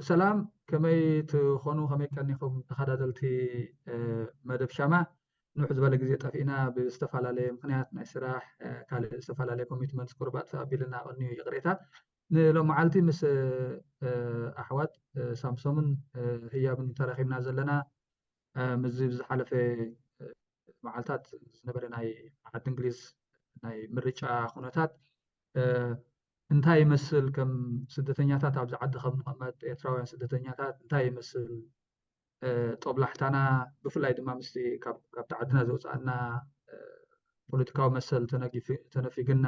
ሰላም ከመይ ትኾኑ ከመይ ቀኒኹም ተኸታተልቲ መደብ ሻማ ንውሕ ዝበለ ግዜ ጠፊእና ብዝተፈላለየ ምክንያት ናይ ስራሕ ካልእ ዝተፈላለየ ኮሚትመንት ቁርባጥ ተኣቢልና ቀኒዩ ይቕሬታ ንሎም መዓልቲ ምስ ኣሕዋት ሳምሶምን ህያብን ተረኺብና ዘለና ምዚ ብዝሓለፈ መዓልታት ዝነበረ ናይ ዓዲ እንግሊዝ ናይ ምርጫ ኩነታት እንታይ ይመስል ከም ስደተኛታት ኣብዚ ዓዲ ከም ንቕመጥ ኤርትራውያን ስደተኛታት እንታይ ይመስል ጦብላሕታና ብፍላይ ድማ ምስቲ ካብቲ ዓድና ዘውፃአና ፖለቲካዊ መሰል ተነፊግና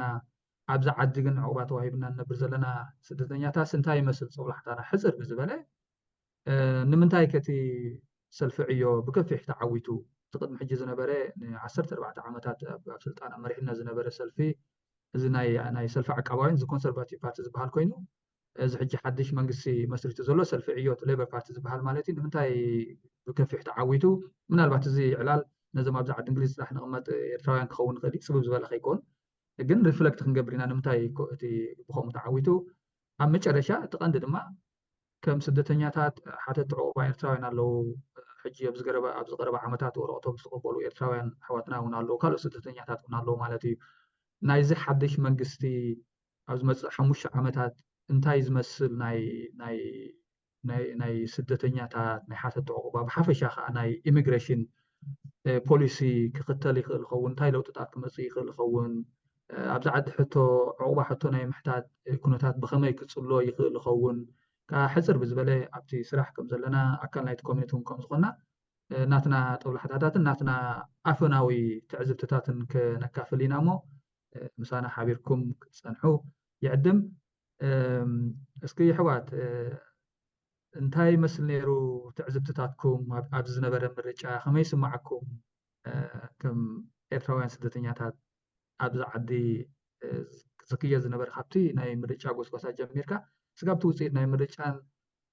ኣብዚ ዓዲ ግን ዕቑባ ተዋሂብና ንነብር ዘለና ስደተኛታት እንታይ ይመስል ጦብላሕታና ሕፅር ብዝበለ ንምንታይ ከቲ ሰልፊ ዕዮ ብከፊሕ ተዓዊቱ እቲ ቅድሚ ሕጂ ዝነበረ ን14 ዓመታት ኣብ ስልጣን መሪሕና ዝነበረ ሰልፊ እዚ ናይ ሰልፊ ዓቃባውያን ኮንሰርቫቲቭ ፓርቲ ዝበሃል ኮይኑ እዚ ሕጂ ሓድሽ መንግስቲ መስሪቱ ዘሎ ሰልፊ ዕዮት ሌበር ፓርቲ ዝበሃል ማለት እዩ ንምንታይ ብከፊሕ ተዓዊቱ ምናልባት እዚ ዕላል ነዞም ኣብዚ ዓዲ እንግሊዝ ጥራሕ ንቕመጥ ኤርትራውያን ክኸውን ይኽእል ፅቡብ ዝበለ ከይኮን ግን ሪፍለክት ክንገብር ኢና ንምንታይ እቲ ብከምኡ ተዓዊቱ ኣብ መጨረሻ እቲ ቀንዲ ድማ ከም ስደተኛታት ሓተቲ ዕቑባ ኤርትራውያን ኣለዉ ሕጂ ኣብ ዝቀረበ ዓመታት ወረቐቶም ዝተቐበሉ ኤርትራውያን ኣሕዋትና እውን ኣለዉ ካልኦት ስደተኛታት እውን ኣለዉ ማለት እዩ ናይዚ ሓድሽ መንግስቲ ኣብ ዝመፅእ 5 ዓመታት እንታይ ዝመስል ናይ ስደተኛታት ናይ ሓተቲ ዕቑባ ብሓፈሻ ከዓ ናይ ኢሚግሬሽን ፖሊሲ ክኽተል ይኽእል ይኸውን እንታይ ለውጥታት ክመፅእ ይኽእል ይኸውን ኣብዚ ዓዲ ሕቶ ዕቑባ ሕቶ ናይ ምሕታት ኩነታት ብኸመይ ክፅሎ ይኽእል ይኸውን ካብ ሕፅር ብዝበለ ኣብቲ ስራሕ ከም ዘለና ኣካል ናይቲ ኮሚኒቲ ከም ዝኾንና ናትና ጦብላሕታታትን ናትና ኣፈናዊ ትዕዝብትታትን ከነካፍል ኢና እሞ ምሳና ሓቢርኩም ክትፀንሑ ይዕድም እስኪ ኣሕዋት እንታይ ይመስል ነይሩ ትዕዝብትታትኩም ኣብዚ ዝነበረ ምርጫ ከመይ ይስማዓኩም ከም ኤርትራውያን ስደተኛታት ኣብዚ ዓዲ ዝክየድ ዝነበረ ካብቲ ናይ ምርጫ ጎስጓሳ ጀሚርካ ስጋብቲ ውፅኢት ናይ ምርጫን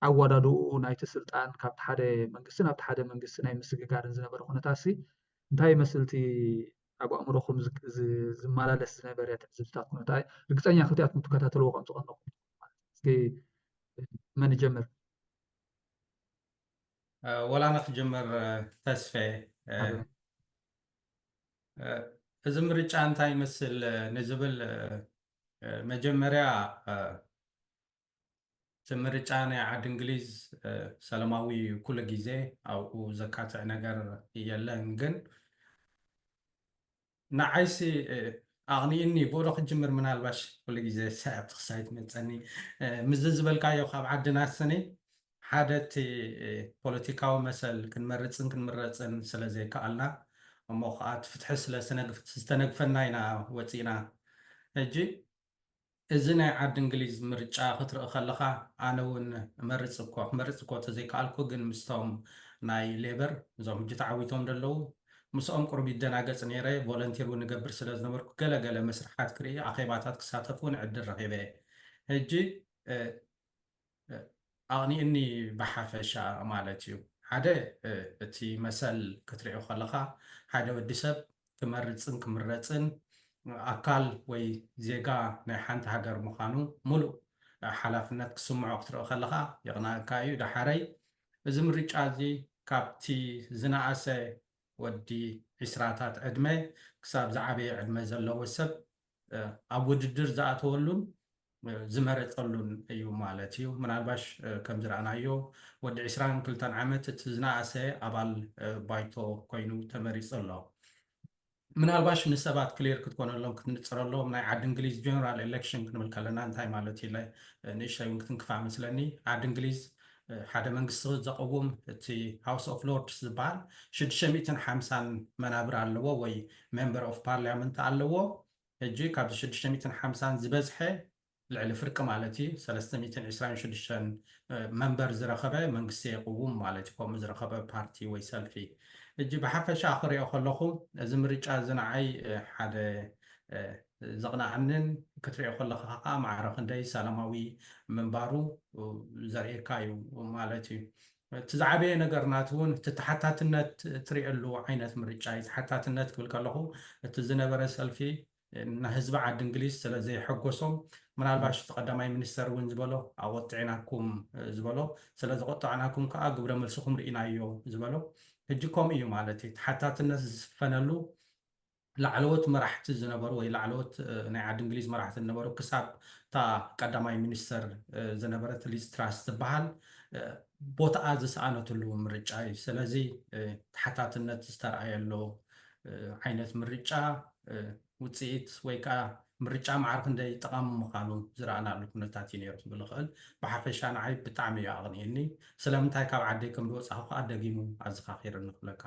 ኣወዳድኡ ናይቲ ስልጣን ካብቲ ሓደ መንግስቲ ናብቲ ሓደ መንግስቲ ናይ ምስግጋርን ዝነበረ ኩነታት እንታይ ይመስልቲ ኣብ ኣእምሮኹም ዝመላለስ ዝነበረ ትዕዝብትታት ኩነታት ርግፀኛ ክልቲኣትኩም ትከታተልዎ ከም ዝቐነኹም እስኪ መን ይጀምር ወላ ኣነ ክጅምር ተስፌ እዚ ምርጫ እንታይ ይመስል ንዝብል መጀመርያ እቲ ምርጫ ናይ ዓዲ እንግሊዝ ሰላማዊ ኩሉ ግዜ ኣብኡ ዘካትዕ ነገር የለን ግን ንዓይሲ ኣቕኒእኒ ቦዶ ክጅምር ምናልባሽ ኩሉ ግዜ ሰዓብቲ ክሳይ ትመፀኒ ምዝ ዝበልካዮ ካብ ዓድና ስኒ ሓደ እቲ ፖለቲካዊ መሰል ክንመርፅን ክንምረፅን ስለዘይከኣልና እሞ ከዓ እቲ ፍትሒ ስለዝተነግፈና ኢና ወፂና ሕጂ እዚ ናይ ዓዲ እንግሊዝ ምርጫ ክትርኢ ከለካ ኣነ እውን ክመርፅ እኮ ተዘይከኣልኩ ግን ምስቶም ናይ ሌበር እዞም ሕጂ ተዓዊቶም ደለዉ ምስኦም ቁርቢ ይደናገፅ ነይረ ቮለንቲር እውን ንገብር ስለ ዝነበርኩ ገለገለ መስርሓት ክርኢ ኣኼባታት ክሳተፍ እውን ዕድል ረኺበ ሕጂ ኣቕኒእኒ ብሓፈሻ ማለት እዩ ሓደ እቲ መሰል ክትሪኦ ከለካ ሓደ ወዲ ሰብ ክመርፅን ክምረፅን ኣካል ወይ ዜጋ ናይ ሓንቲ ሃገር ምዃኑ ሙሉእ ሓላፍነት ክስምዖ ክትሪኦ ከለካ የቕናእካ እዩ ዳሓረይ እዚ ምርጫ እዚ ካብቲ ዝነኣሰ ወዲ 20ታት ዕድመ ክሳብ ዝዓበየ ዕድመ ዘለዎ ሰብ ኣብ ውድድር ዝኣተወሉን ዝመረፀሉን እዩ ማለት እዩ ምናልባሽ ከም ዝረኣናዮ ወዲ 22 ዓመት እቲ ዝነኣሰ ኣባል ባይቶ ኮይኑ ተመሪፁ ኣሎ ምናልባሽ ንሰባት ክሊር ክትኮነሎም ክትንፅረሎም ናይ ዓዲ እንግሊዝ ጀነራል ኤሌክሽን ክንብል ከለና እንታይ ማለት እዩ ንእሽተይ እውን ክትንክፋ መስለኒ ዓዲ እንግሊዝ ሓደ መንግስቲ ዘቐውም እቲ ሃውስ ኦፍ ሎርድስ ዝበሃል 650 መናብር ኣለዎ ወይ ሜምበር ኦፍ ፓርሊያመንት ኣለዎ ሕጂ ካብዚ 650 ዝበዝሐ ልዕሊ ፍርቂ ማለት እዩ 326 መንበር ዝረኸበ መንግስቲ የቕውም ማለት እዩ ከምኡ ዝረኸበ ፓርቲ ወይ ሰልፊ ሕጂ ብሓፈሻ ክሪኦ ከለኹ እዚ ምርጫ እዚ ንዓይ ሓደ ዘቕናዕንን ክትሪኦ ከለካ ከዓ ማዕረ ክንደይ ሰላማዊ ምንባሩ ዘርእየካ እዩ ማለት እዩ እቲ ዝዓበየ ነገር ናት እውን እቲ ተሓታትነት ትሪእሉ ዓይነት ምርጫ እዩ ተሓታትነት ክብል ከለኹ እቲ ዝነበረ ሰልፊ ንህዝቢ ዓዲ እንግሊዝ ስለዘይሐጎሶም ምናልባሽ ተቀዳማይ ሚኒስተር እውን ዝበሎ ኣወጥዕናኩም ዝበሎ ስለዝቆጥዕናኩም ከዓ ግብረ መልስኩም ርኢናዮ ዝበሎ ሕጂ ከምኡ እዩ ማለት እዩ ተሓታትነት ዝስፈነሉ ላዕለዎት መራሕቲ ዝነበሩ ወይ ላዕለዎት ናይ ዓዲ እንግሊዝ መራሕቲ ዝነበሩ ክሳብ እታ ቀዳማይ ሚኒስተር ዝነበረት ሊዝ ትራስ ዝበሃል ቦታኣ ዝሰኣነትሉ ምርጫ እዩ ስለዚ ተሓታትነት ዝተረኣየሎ ዓይነት ምርጫ ውፅኢት ወይ ከዓ ምርጫ መዓር ክንደይ ጠቃሚ ምዃኑ ዝረኣናሉ ኩነታት እዩ ነይሩ ክብል ይኽእል ብሓፈሻ ንዓይ ብጣዕሚ እዩ ኣቕኒየኒ ስለምንታይ ካብ ዓደይ ከም ዝወፃኹ ከዓ ደጊሙ ኣዘኻኺር ንክብለካ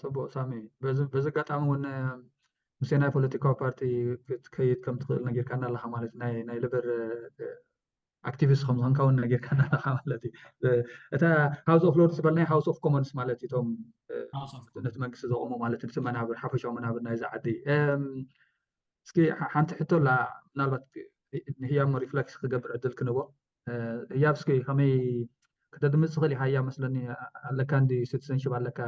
ፅቡቅ ሳሚ በዚ ኣጋጣሚ እውን ምስ ናይ ፖለቲካዊ ፓርቲ ክትከይድ ከም ትኽእል ነጊርካ ኣለካ ማለት ናይ ልበር ኣክቲቪስት ከም ዝኾንካ እውን ነጊርካ ኣለካ ማለት እዩ እታ ሃውስ ኦፍ ሎርድስ ዝበልናይ ሃውስ ኦፍ ኮመንስ ማለት እዩ እቶም ነቲ መንግስቲ ዘቕሙ ማለት እቲ መናብር ሓፈሻዊ መናብር ናይዚ ዓዲ እስኪ ሓንቲ ሕቶ ላ ምናልባት ንህያብ ሪፍሌክስ ክገብር ዕድል ክንቦ ህያብ እስኪ ከመይ ከተድምፅ ትኽእል ኢኻ ህያብ መስለኒ ኣለካ እንዲ ሲቲዘንሽፕ ኣለካ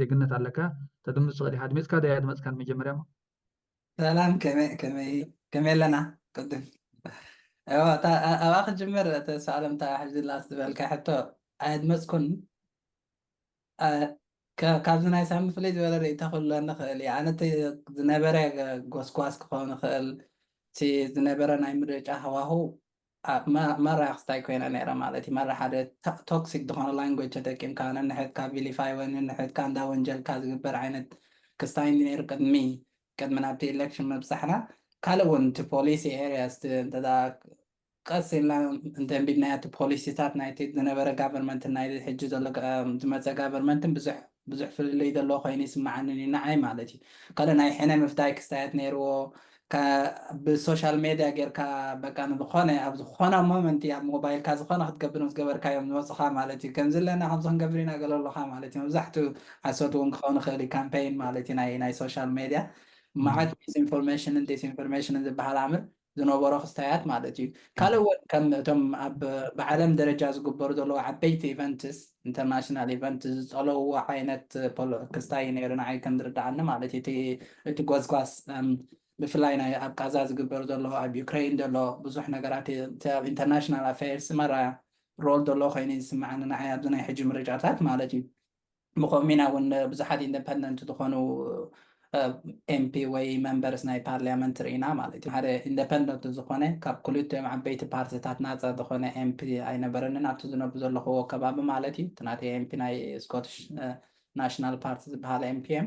ዜግነት ኣለካ ተድምፅ ትኽእል ኢኻ ድሜፅካ ዶ እያ ድመፅካ ንመጀመርያ ሰላም ከመይ ኣለና ቅድም ኣብኣ ክጅምር ተሳኣለምታ ሕዝላ ዝበልካ ሕቶ ኣድመፅኩን ካብዚ ናይ ሳሚ ፍለይ ዝበለ ርእይታ ክህሉ ንኽእል እየ ኣነ እቲ ዝነበረ ጎስጓስ ክኸውን ይኽእል እቲ ዝነበረ ናይ ምርጫ ሃዋሁ መራ ክስታይ ኮይና ነይራ ማለት እዩ መራ ሓደ ቶክሲክ ዝኾነ ላንጉጅ ተጠቂምካ ነንሕትካ ቪሊፋይ ወይ ነንሕትካ እንዳ ወንጀልካ ዝግበር ዓይነት ክስታይ ነይሩ ቅድሚ ናብቲ ኤሌክሽን ምብፃሕና ካልእ እውን እቲ ፖሊሲ ኤሪያስ እንተዳ ቀስ ኢልና እንተንቢድናያ እቲ ፖሊሲታት ናይቲ ዝነበረ ጋቨርንመንት ናይ ሕጂ ዘሎ ዝመፀ ጋቨርንመንትን ብዙሕ ፍልይ ዘለዎ ኮይኑ ይስማዓኒ ንዓይ ማለት እዩ ካልእ ናይ ሕነ ምፍታይ ክስታያት ነይርዎ ብሶሻል ሜድያ ጌርካ በቃ ንዝኾነ ኣብ ዝኾነ ሞመንት ኣብ ሞባይልካ ዝኾነ ክትገብር ምስ ገበርካዮም ዝመፅኻ ማለት እዩ ከምዚ ለና ከምዚ ክንገብር ኢና ገለለካ ማለት እዩ መብዛሕትኡ ሓሶት እውን ክኸውን ይኽእል ካምፔይን ማለት እዩ ናይ ሶሻል ሜድያ ማዓት ሚስኢንፎርሜሽንን ዲስኢንፎርሜሽንን ዝበሃል ኣምር ዝነበሮ ክስታያት ማለት እዩ ካልእ እውን ከም እቶም ብዓለም ደረጃ ዝግበሩ ዘለዉ ዓበይቲ ኢቨንትስ ኢንተርናሽናል ኢቨንት ዝፀለውዎ ዓይነት ክስታይ ነይሩ ንዓይ ከም ዝርዳዓኒ ማለት እዩ እቲ ጎስጓስ ብፍላይ ናይ ኣብ ጋዛ ዝግበሩ ዘለዎ ኣብ ዩክሬን ዘሎ ብዙሕ ነገራት ኣብ ኢንተርናሽናል ኣፌርስ መራ ሮል ዘሎ ኮይኑ ዝስማዓኒ ንዓይ ኣብዚ ናይ ሕጂ ምርጫታት ማለት እዩ ብከምኡ ኢና እውን ብዙሓት ኢንደፐንደንት ዝኾኑ ኤምፒ ወይ መንበርስ ናይ ፓርሊያመንት ርኢና ማለት እዩ ሓደ ኢንደፐንደንት ዝኾነ ካብ ክልቲኦም ዓበይቲ ፓርቲታት ናፃ ዝኾነ ኤምፒ ኣይነበረንን ኣብቲ ዝነብሩ ዘለኽዎ ከባቢ ማለት እዩ እቲ ናተይ ኤምፒ ናይ ስኮትሽ ናሽናል ፓርቲ ዝበሃል ኤምፒኤም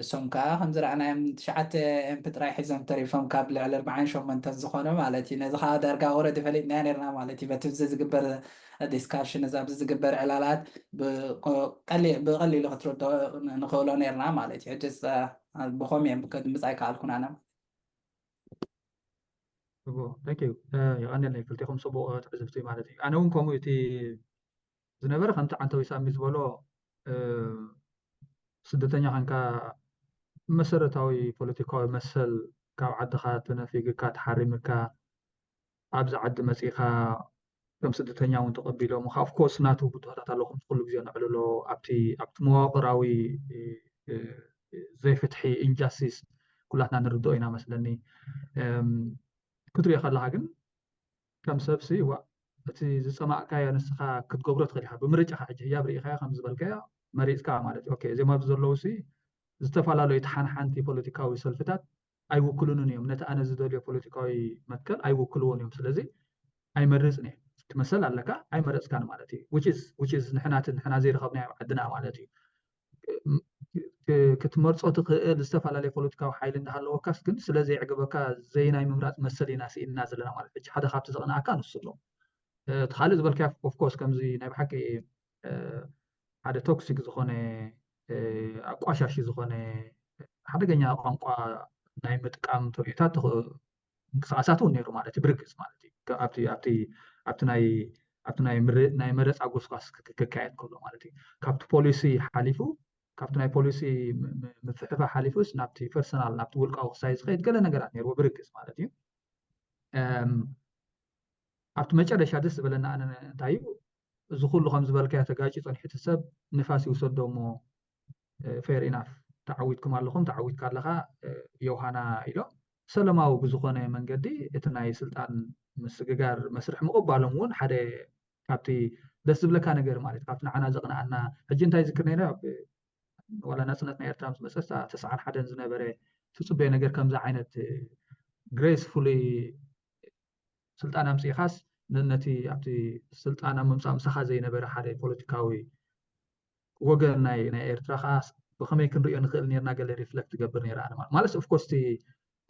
እሶም ከዓ ከምዚ ረኣናዮም 9 ኤምፒ ጥራይ ሒዞም ተሪፎም ካብ ልዕሊ 48 ዝኾነ ማለት እዩ ነዚ ከዓ ዳርጋ ወረዲ ፈሊጥና ነርና ማለት እዩ በቲ ዝግበር ዲስካሽን እዚ ኣብዚ ዝግበር ዕላላት ብቐሊሉ ክትርድኦ ንኽእሎ ነርና ማለት እዩ ሕጂ ብኸመይ እዮም ከድምፅ ኣይከኣልኩን ኣነ ታንኪዩ ይቐኒለኒ ክልቲኹም ፅቡቕ ትዕዝብቲ ማለት እዩ ኣነ እውን ከምኡ እቲ ዝነበረ ከምቲ ዓንተዊ ሳሚ ዝበሎ ስደተኛ ኮንካ መሰረታዊ ፖለቲካዊ መሰል ካብ ዓድኻ ተነፊግካ ተሓሪምካ ኣብዚ ዓዲ መፂኻ ከም ስደተኛ እውን ተቐቢሎም ኦፍኮርስ ናቱ ብትሆታት ኣለኩም ኩሉ ግዜ ንዕልሎ ኣብቲ መዋቕራዊ ዘይፍትሒ ኢንጃስቲስ ኩላትና ንርድኦ ኢና መስለኒ ክትሪኦ ከለካ ግን ከም ሰብሲ እቲ ዝፀማእካዮ ንስኻ ክትገብሮ ትኽእል ኢኻ ብምርጫኻ ሕጂ ህያብ ርኢኻዮ ከም ዝበልካዮ መሪፅካ ማለት እዩ ኦኬ እዚኦም ኣብዚ ዘለዉ ዝተፈላለዩ ተሓንሓንቲ ፖለቲካዊ ሰልፍታት ኣይውክሉንን እዮም ነቲ ኣነ ዝደልዮ ፖለቲካዊ መትከል ኣይውክልዎን እዮም ስለዚ ኣይመርፅን እየ ትመሰል ኣለካ ኣይመረፅካን ማለት እዩ which is ንሕና ዘይረኸብናዮ ዓድና ማለት እዩ ክትመርፆ ትኽእል ዝተፈላለዩ ፖለቲካዊ ሓይሊ እንዳሃለወካስ ግን ስለዘይዕግበካ ዘይናይ ምምራፅ መሰል ኢና ስኢልና ዘለና ማለት እዩ ሓደ ካብቲ ዘቕንዓካ ንሱ ኣሎ እቲ ካልእ ዝበልካዮ ኦፍኮርስ ከምዚ ናይ ብሓቂ ሓደ ቶክሲክ ዝኾነ ኣቋሻሺ ዝኾነ ሓደገኛ ቋንቋ ናይ ምጥቃም ተውኔታት እንቅስቃሳት እውን ነይሩ ማለት እዩ ብርግፅ ማለት እዩ ኣብቲ ናይ መረፃ ጎስጓስ ክካየድ ከሎ ማለት እዩ ካብቲ ፖሊሲ ሓሊፉ ካብቲ ናይ ፖሊሲ ምፍሕፋ ሓሊፉስ ናብቲ ፐርሰናል ናብቲ ውልቃዊ ክሳይ ዝኸይድ ገለ ነገራት ነይርዎ ብርግፅ ማለት እዩ ኣብቲ መጨረሻ ደስ ዝበለና ኣነ እንታይ እዩ እዚ ኩሉ ከም ዝበልካዮ ተጋጭ ፀኒሑ እቲ ሰብ ንፋስ ይውሰዶ እሞ ፌር ኢናፍ تعودكم ኣለኹም تعودካ ኣለኻ ዮሃና ኢሎ ሰለማዊ ብዝኾነ መንገዲ እቲ ናይ ስልጣን ምስግጋር መስርሕ ምቕባሎም እውን ሓደ ካብቲ ደስ ዝብለካ ነገር ማለት ካብቲ ንዓና ዘቕንኣና ሕጂ እንታይ ዝክር ነይረ ዋላ ናፅነት ናይ ኤርትራ ምስ መፀስ 91 ዝነበረ ትፅበዮ ነገር ከምዚ ዓይነት ግሬስፉሊ ስልጣን ኣምፂኻስ ነቲ ኣብቲ ስልጣን ኣብ ምምፃእ ምሳኻ ዘይነበረ ሓደ ፖለቲካዊ ወገን ናይ ኤርትራ ከዓ ብኸመይ ክንሪኦ ንኽእል ነርና ገለ ሪፍሌክት ትገብር ነይራ ማለት ኦፍኮርስ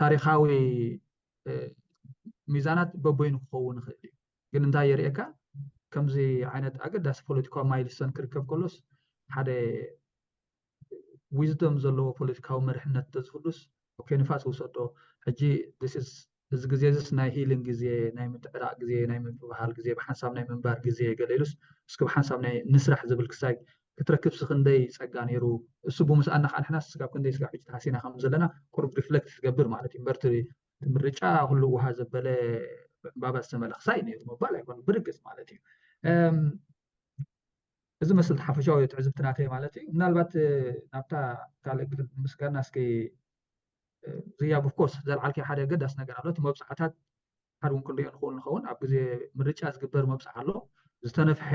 ታሪካዊ ሚዛናት በበይኑ ክኸውን ይኽእል እዩ ግን እንታይ የርእየካ ከምዚ ዓይነት ኣገዳሲ ፖለቲካዊ ማይልስተን ክርከብ ከሎስ ሓደ ዊዝደም ዘለዎ ፖለቲካዊ መርሕነት ተዝፍሉስ ኦኬ ንፋስ ውሰዶ ሕጂ እዚ ግዜ እዚስ ናይ ሂሊንግ ግዜ ናይ ምትዕራቅ ግዜ ናይ ምብባሃል ግዜ ብሓንሳብ ናይ ምንባር ግዜ ገለ ኢሉስ እስኪ ብሓንሳብ ናይ ንስራሕ ዝብል ክሳይ ክትረክብስ ክንደይ ፀጋ ነይሩ እሱ ብምስኣና ከዓ ንሕና ስጋብ ክንደይ ስጋብ ሕጂ ተሓሲና ከም ዘለና ቁርብ ሪፍሌክት ትገብር ማለት እዩ እምበርቲ ምርጫ ኩሉ ውሃ ዘበለ ባባ ዝተመልአ ክሳይ ነይሩ ምባል ኣይኮነ ብርግፅ ማለት እዩ እዚ መስል ሓፈሻዊ ትዕዝብትናተይ ማለት እዩ ምናልባት ናብታ ካልእ ምስጋና እስኪ ዝያብ ኦፍኮርስ ዘልዓልከ ሓደ ገዳስ ነገር ኣሎ እቲ መብፃዕታት ሓደ እውን ክንሪኦ ንኸውን ኣብ ግዜ ምርጫ ዝግበር መብፃዕ ኣሎ ዝተነፍሐ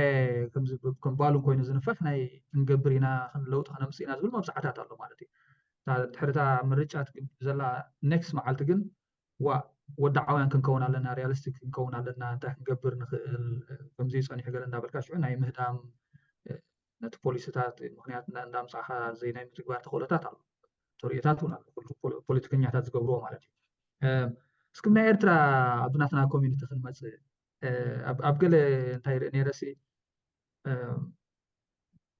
ከም ባሉን ኮይኑ ዝንፈሕ ናይ ክንገብር ኢና ክንለውጥ ክነምፅእ ኢና ዝብል መብፃዕታት ኣሎ ማለት እዩ ድሕሪታ ምርጫ ዘላ ኔክስት መዓልቲ ግን ወዳዓውያን ክንከውን ኣለና ሪያሊስቲክ ክንከውን ኣለና እንታይ ክንገብር ንኽእል ከምዚ ፀኒሑ ገለ እንዳበልካ ሽዑ ናይ ምህዳም ነቲ ፖሊስታት ምክንያት እንዳምፃእኻ ዘይ ናይ ምትግባር ተኽእሎታት ኣሎ ርኢታት እውን ኣሎ ፖለቲከኛታት ዝገብርዎ ማለት እዩ እስኪ ናይ ኤርትራ ኣብ ናትና ኮሚኒቲ ክንመፅእ ኣብ ገለ እንታይ ርኢ ነይረሲ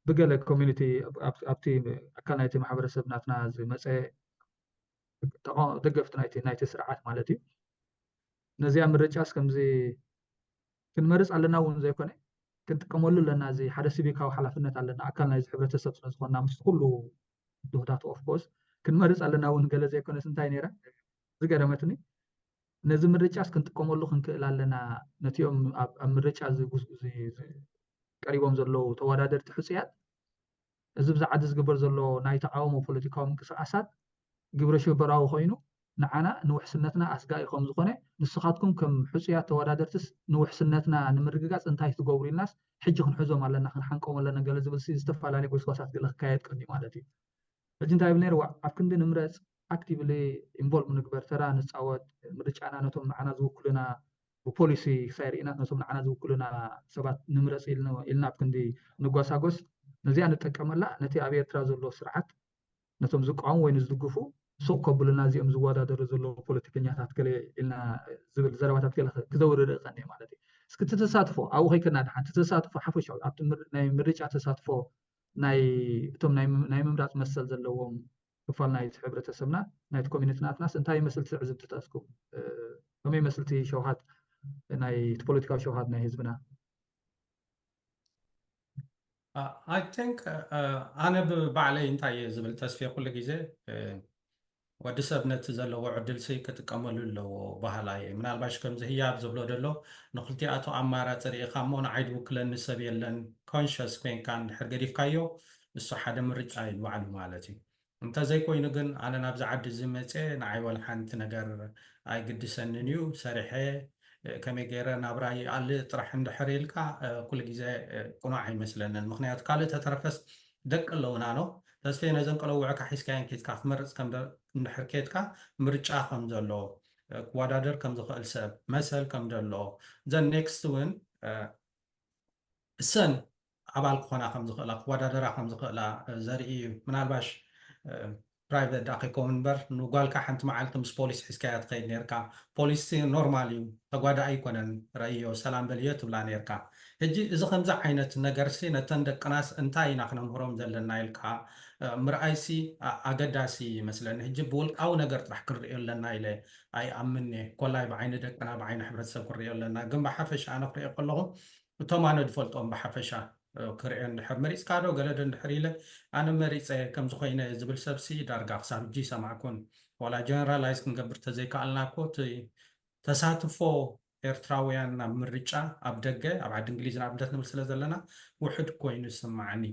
ብገለ ኮሚኒቲ ኣብቲ ኣካል ናይቲ ማሕበረሰብ ናትና ዝመፀ ደገፍቲ ናይቲ ስርዓት ማለት እዩ ነዚኣ ምርጫስ ከምዚ ክንመርፅ ኣለና እውን ዘይኮነ ክንጥቀመሉ ኣለና እዚ ሓደ ሲቪካዊ ሓላፍነት ኣለና ኣካል ናይ ሕብረተሰብ ስለዝኾንና ምስ ኩሉ ድሁታት ኦፍኮርስ ክንመርፅ ኣለና እውን ገለ ዘይኮነስ እንታይ ነይራ ዝገረመትኒ ነዚ ምርጫስ ክንጥቀመሉ ክንክእል ኣለና ነቲኦም ኣብ ምርጫ ቀሪቦም ዘለዉ ተወዳደርቲ ሕፅያት እዚ ብዛዕባ ዝግበር ዘሎ ናይ ተቃውሞ ፖለቲካዊ ምንቅስቃሳት ግብረ ሽበራዊ ኮይኑ ንዓና ንውሕስነትና ኣስጋኢ ከም ዝኾነ ንስኻትኩም ከም ሕፅያት ተወዳደርትስ ንውሕስነትና ንምርግጋፅ እንታይ ትገብሩ ኢልናስ ሕጂ ክንሕዞም ኣለና ክንሓንቆም ኣለና ገለ ዝብል ዝተፈላለዩ ጎስጓሳት ገለ ክካየድ ቀኒ ማለት እዩ ሕጂ እንታይ ብል ነይሩ ኣብ ክንዲ ንምረፅ ኣክቲቭሊ ኢንቮልቭ ንግበር ተራ ንፃወት ምርጫና ነቶም ንዓና ዝውክሉና ብፖሊሲ ክሳይ ርኢና ነቶም ንዓና ዝውክሉና ሰባት ንምረፅ ኢልና ኣብ ክንዲ ንጓሳጎስ ነዚኣ ንጥቀመላ ነቲ ኣብ ኤርትራ ዘሎ ስርዓት ነቶም ዝቃወሙ ወይ ዝድግፉ ሱቅ ከብሉና እዚኦም ዝወዳደሩ ዘለዉ ፖለቲከኛታት ገለ ኢልና ዝብል ዘረባታት ገለ ክዘውርር ቀኒ ማለት እዩ እስኪ ተሳትፎ ኣብኡ ከይከና ድሓን ተሳትፎ ሓፈሻዊ ኣብቲ ናይ ምርጫ ተሳትፎ ናይ እቶም ናይ ምምራፅ መሰል ዘለዎም ክፋል ናይቲ ሕብረተሰብና ናይቲ ኮሚኒቲናትናስ እንታይ ይመስል ትዕዝብ ትጠስኩም ከመይ መስልቲ ሸውሃት ናይ ፖለቲካዊ ሸውሃት ናይ ህዝብና I think ኣነ ብባዕለይ እንታይ ዝብል ተስፊ ኩሉ ግዜ ወዲ ሰብ ነቲ ዘለዎ ዕድልሲ ክጥቀመሉ ኣለዎ ባህላ እየ ምናልባሽ ከምዚ ህያብ ዝብሎ ደሎ ንክልቲኣቶ ኣማራፂ ርኢኻ እሞ ንዓይ ዝውክለኒ ሰብ የለን ኮንሽስ ኮንካ እንድሕር ገዲፍካዮ ንሱ ሓደ ምርጫ እዩ ባዕሉ ማለት እዩ እንተዘይኮይኑ ግን ኣነ ናብዚ ዓዲ ዝመፀ ንዓይ ወላ ሓንቲ ነገር ኣይግድሰንን እዩ ሰሪሐ ከመይ ገይረ ናብራ ይኣልእ ጥራሕ እንድሕር ኢልካ ኩሉ ግዜ ቁኑዕ ኣይመስለንን ምክንያቱ ካልእ ተተረፈስ ደቂ ኣለውና ኖ ተስፈይ ነዘን ቀለውዕካ ሒዝካየን ኬድካ ክመርፅ ከም እንድሕር ኬድካ ምርጫ ከም ዘሎ ክወዳደር ከም ዝኽእል ሰብ መሰል ከም ዘሎ ዘን ኔክስት እውን እሰን ኣባል ክኾና ከም ዝኽእላ ክወዳደራ ከም ዝኽእላ ዘርኢ እዩ ምናልባሽ ፕራይቬት ዳ ከይከውን እምበር ንጓልካ ሓንቲ መዓልቲ ምስ ፖሊስ ሒዝካያ ትኸይድ ነርካ ፖሊስ ኖርማል እዩ ተጓዳኢ ኣይኮነን ረእዮ ሰላም በልዮ ትብላ ነርካ ሕጂ እዚ ከምዚ ዓይነት ነገርሲ ነተን ደቅናስ እንታይ ኢና ክነምህሮም ዘለና ኢልካ ምርኣይሲ ኣገዳሲ ይመስለኒ ሕጂ ብውልቃዊ ነገር ጥራሕ ክንሪኦ ኣለና ኢለ ኣይኣምነ ኮላይ ብዓይኒ ደቅና ብዓይኒ ሕብረተሰብ ክንሪኦ ኣለና ግን ብሓፈሻ ኣነ ክሪኦ ከለኹ እቶም ኣነ ዝፈልጦም ብሓፈሻ ክሪኦ እንድሕር መሪፅካ ዶ ገለ ዶ እንድሕር ኢለ ኣነ መሪፀ ከም ዝኾይነ ዝብል ሰብሲ ዳርጋ ክሳብ ሕጂ ሰማዕኩን ዋላ ጀነራላይዝ ክንገብር ተዘይከኣልና እኮ ተሳትፎ ኤርትራውያን ናብ ምርጫ ኣብ ደገ ኣብ ዓዲ እንግሊዝ ንኣብነት ንብል ስለ ዘለና ውሕድ ኮይኑ ይስማዓኒ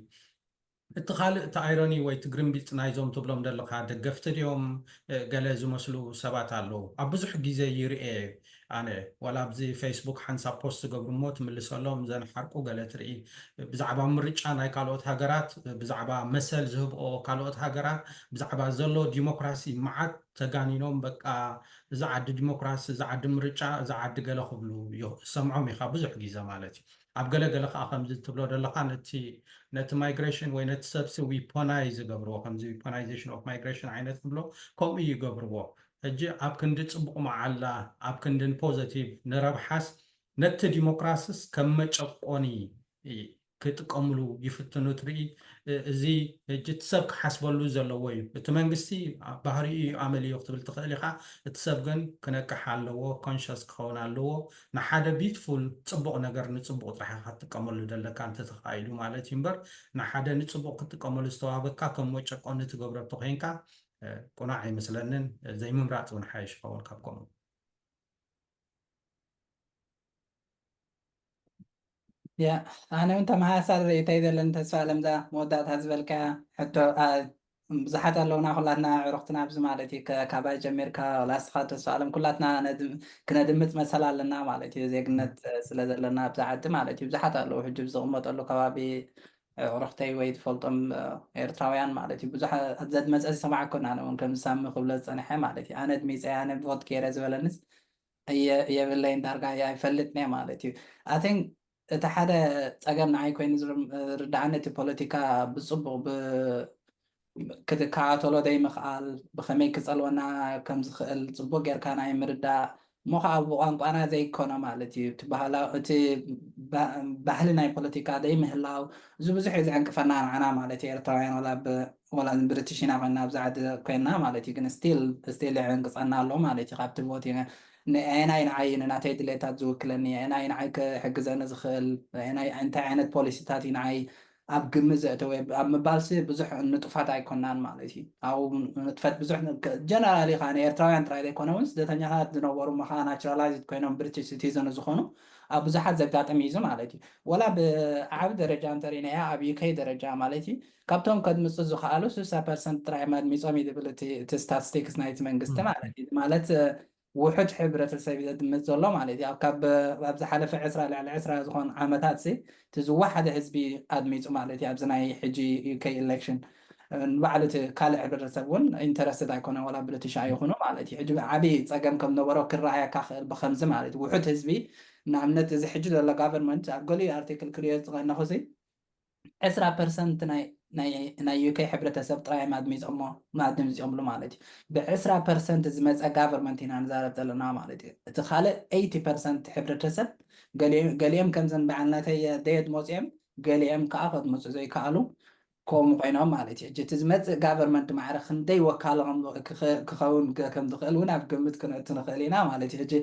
اتخال تايروني وي تجرمبيت نايزوم تبلوم دلقا دقفت اليوم قال زمسلو سبات اللو ابزح جيزي يرئي انا ولا بزي فيسبوك حنسا بوست قبل موت من اللي صلوم زين حرقو قال ترئي بزعبا مريج انا كالوت هاجرات بزعبا مسل زهب او كالوت هاجرات بزعبا زلو ديمقراسي معات تغانينوم بقى زعد ديمقراسي زعد مريجا زعد قال خبلو سمعوا ميخا بزح جيزة مالتي ابقى لقى خمزة تبلو دلقا نتي نت مايجريشن وين نت سبس ويبونايز يقبروا خمزة ويبونايزيشن اوف مايجريشن عينت تبلو كم يقبروا اجي اب كندت صبق معلا اب كندن بوزيتيف نربحس نت ديمقراسيس كم تشقوني كتقملو يفتنو تري زي جت سبك حسبلو زلو وي تمنغستي بحري عملي وقت بالتخليقه تسبغن كنك حالو كونشس كونالو نحدا بيتفول تصبق نجر نتصبق راح تقملو دلك انت تخايلو مالتي امبر نحدا نتصبق تقملو استوابك كم وچقون تغبر تخينكا قناعي مثلا زي ممرات ونحايش قول كابكم يا أنا وأنت معها صار تيدل أنت سؤال مذا مودات هزبلك حتى بزحت اللونا خلاتنا عرفتنا بزمالتي كاباي جميركا ولا سخات سؤالم كلاتنا كنا دمت مثلا لنا مالتي زي كنت سلازل لنا بزحت مالتي بزحت اللو حجب زغمت اللو كبابي عرفتي ويد فلتم إيرتراويان مالتي بزحت زاد مسألة سمعكم أنا ممكن سامي قبل أنا حي مالتي أنا دميز أنا بفوت كيرا زبلنس هي بالله دارجا هي فلتني مالتي I think እቲ ሓደ ፀገም ንዓይ ኮይኑ ዝርዳዓኒ እቲ ፖለቲካ ብፅቡቅ ክትከዓተሎ ዘይምኽኣል ብከመይ ክፀልወና ከም ዝኽእል ፅቡቅ ጌርካ ናይ ምርዳእ እሞ ከዓ ብቋንቋና ዘይኮነ ማለት እዩ እቲ ባህሊ ናይ ፖለቲካ ዘይምህላው እዚ ብዙሕ እዩ ዘዕንቅፈና ንዓና ማለት እዩ ኤርትራውያን ወላ ብሪቲሽ ኢና ኮይና ኣብዛ ዓዲ ኮይና ማለት እዩ ግን ስቲል ይዕንቅፀና ኣሎ ማለት እዩ ካብቲ ቮት ንዓይ ንዓይ ናተይ ድሌታት ዝውክለኒ ንዓይ ንዓይ ክሕግዘኒ ዝኽእል እንታይ ዓይነት ፖሊሲታት እዩ ንዓይ ኣብ ግምት ዘእተወ ኣብ ምባልሲ ብዙሕ ንጡፋት ኣይኮናን ማለት እዩ ኣብኡ ንጥፈት ብዙሕ ጀነራሊ ከዓ ንኤርትራውያን ጥራይ ዘይኮነ እውን ስደተኛታት ዝነበሩ መኻ ናቹራላይዝድ ኮይኖም ብሪቲሽ ሲቲዝን ዝኾኑ ኣብ ብዙሓት ዘጋጥም እዩ ማለት እዩ ወላ ብዓብ ደረጃ እንተሪእና እያ ኣብ ዩኬ ደረጃ ማለት እዩ ካብቶም ከድምፅእ ዝኽኣሉ 60% ጥራይ መድሚፆም እዩ ዝብል እቲ ስታቲስቲክስ ናይቲ መንግስቲ ማለት እዩ ማለት ውሕድ ሕብረተሰብ ዝድምፅ ዘሎ ማለት እዩ ካብ ኣብ ዝሓለፈ 20 ልዕሊ 20 ዝኾኑ ዓመታት እቲ ዝወሓደ ህዝቢ ኣድሚፁ ማለት እዩ ኣብዚ ናይ ሕጂ ዩኬ ኢሌክሽን ንባዕሉ እቲ ካልእ ሕብረተሰብ እውን ኢንተረስትድ ኣይኮነ ወላ ብሪቲሽ ኣይኹኑ ማለት እዩ ሕጂ ዓብዪ ፀገም ከም ነበሮ ክረኣየካ ክእል ብከምዚ ማለት እዩ ውሕድ ህዝቢ ንኣብነት እዚ ሕጂ ዘሎ ጋቨርንመንት ኣብ ገሊኡ ኣርቲክል ክሪኦ ዝቐነኹ 20% ናይ ዩኬ ሕብረተሰብ ጥራይ ማድሚፆምሉ ማለት እዩ ብ20% ዝመፀ ጋቨርንመንት ኢና ንዛረብ ዘለና ማለት እዩ እቲ ካልእ 80% ሕብረተሰብ ገሊኦም ከምዘን በዓልናተይ ደየድ መፅኦም ገሊኦም ከዓ ከድመፁ ዘይከኣሉ ከምኡ ኮይኖም ማለት እዩ እቲ ዝመፅእ ጋቨርንመንት ማዕረ ክንደይ ወካሎ ክኸውን ከም ዝኽእል እውን ኣብ ግምት ክንእቱ ንኽእል ኢና ማለት እዩ ሕጂ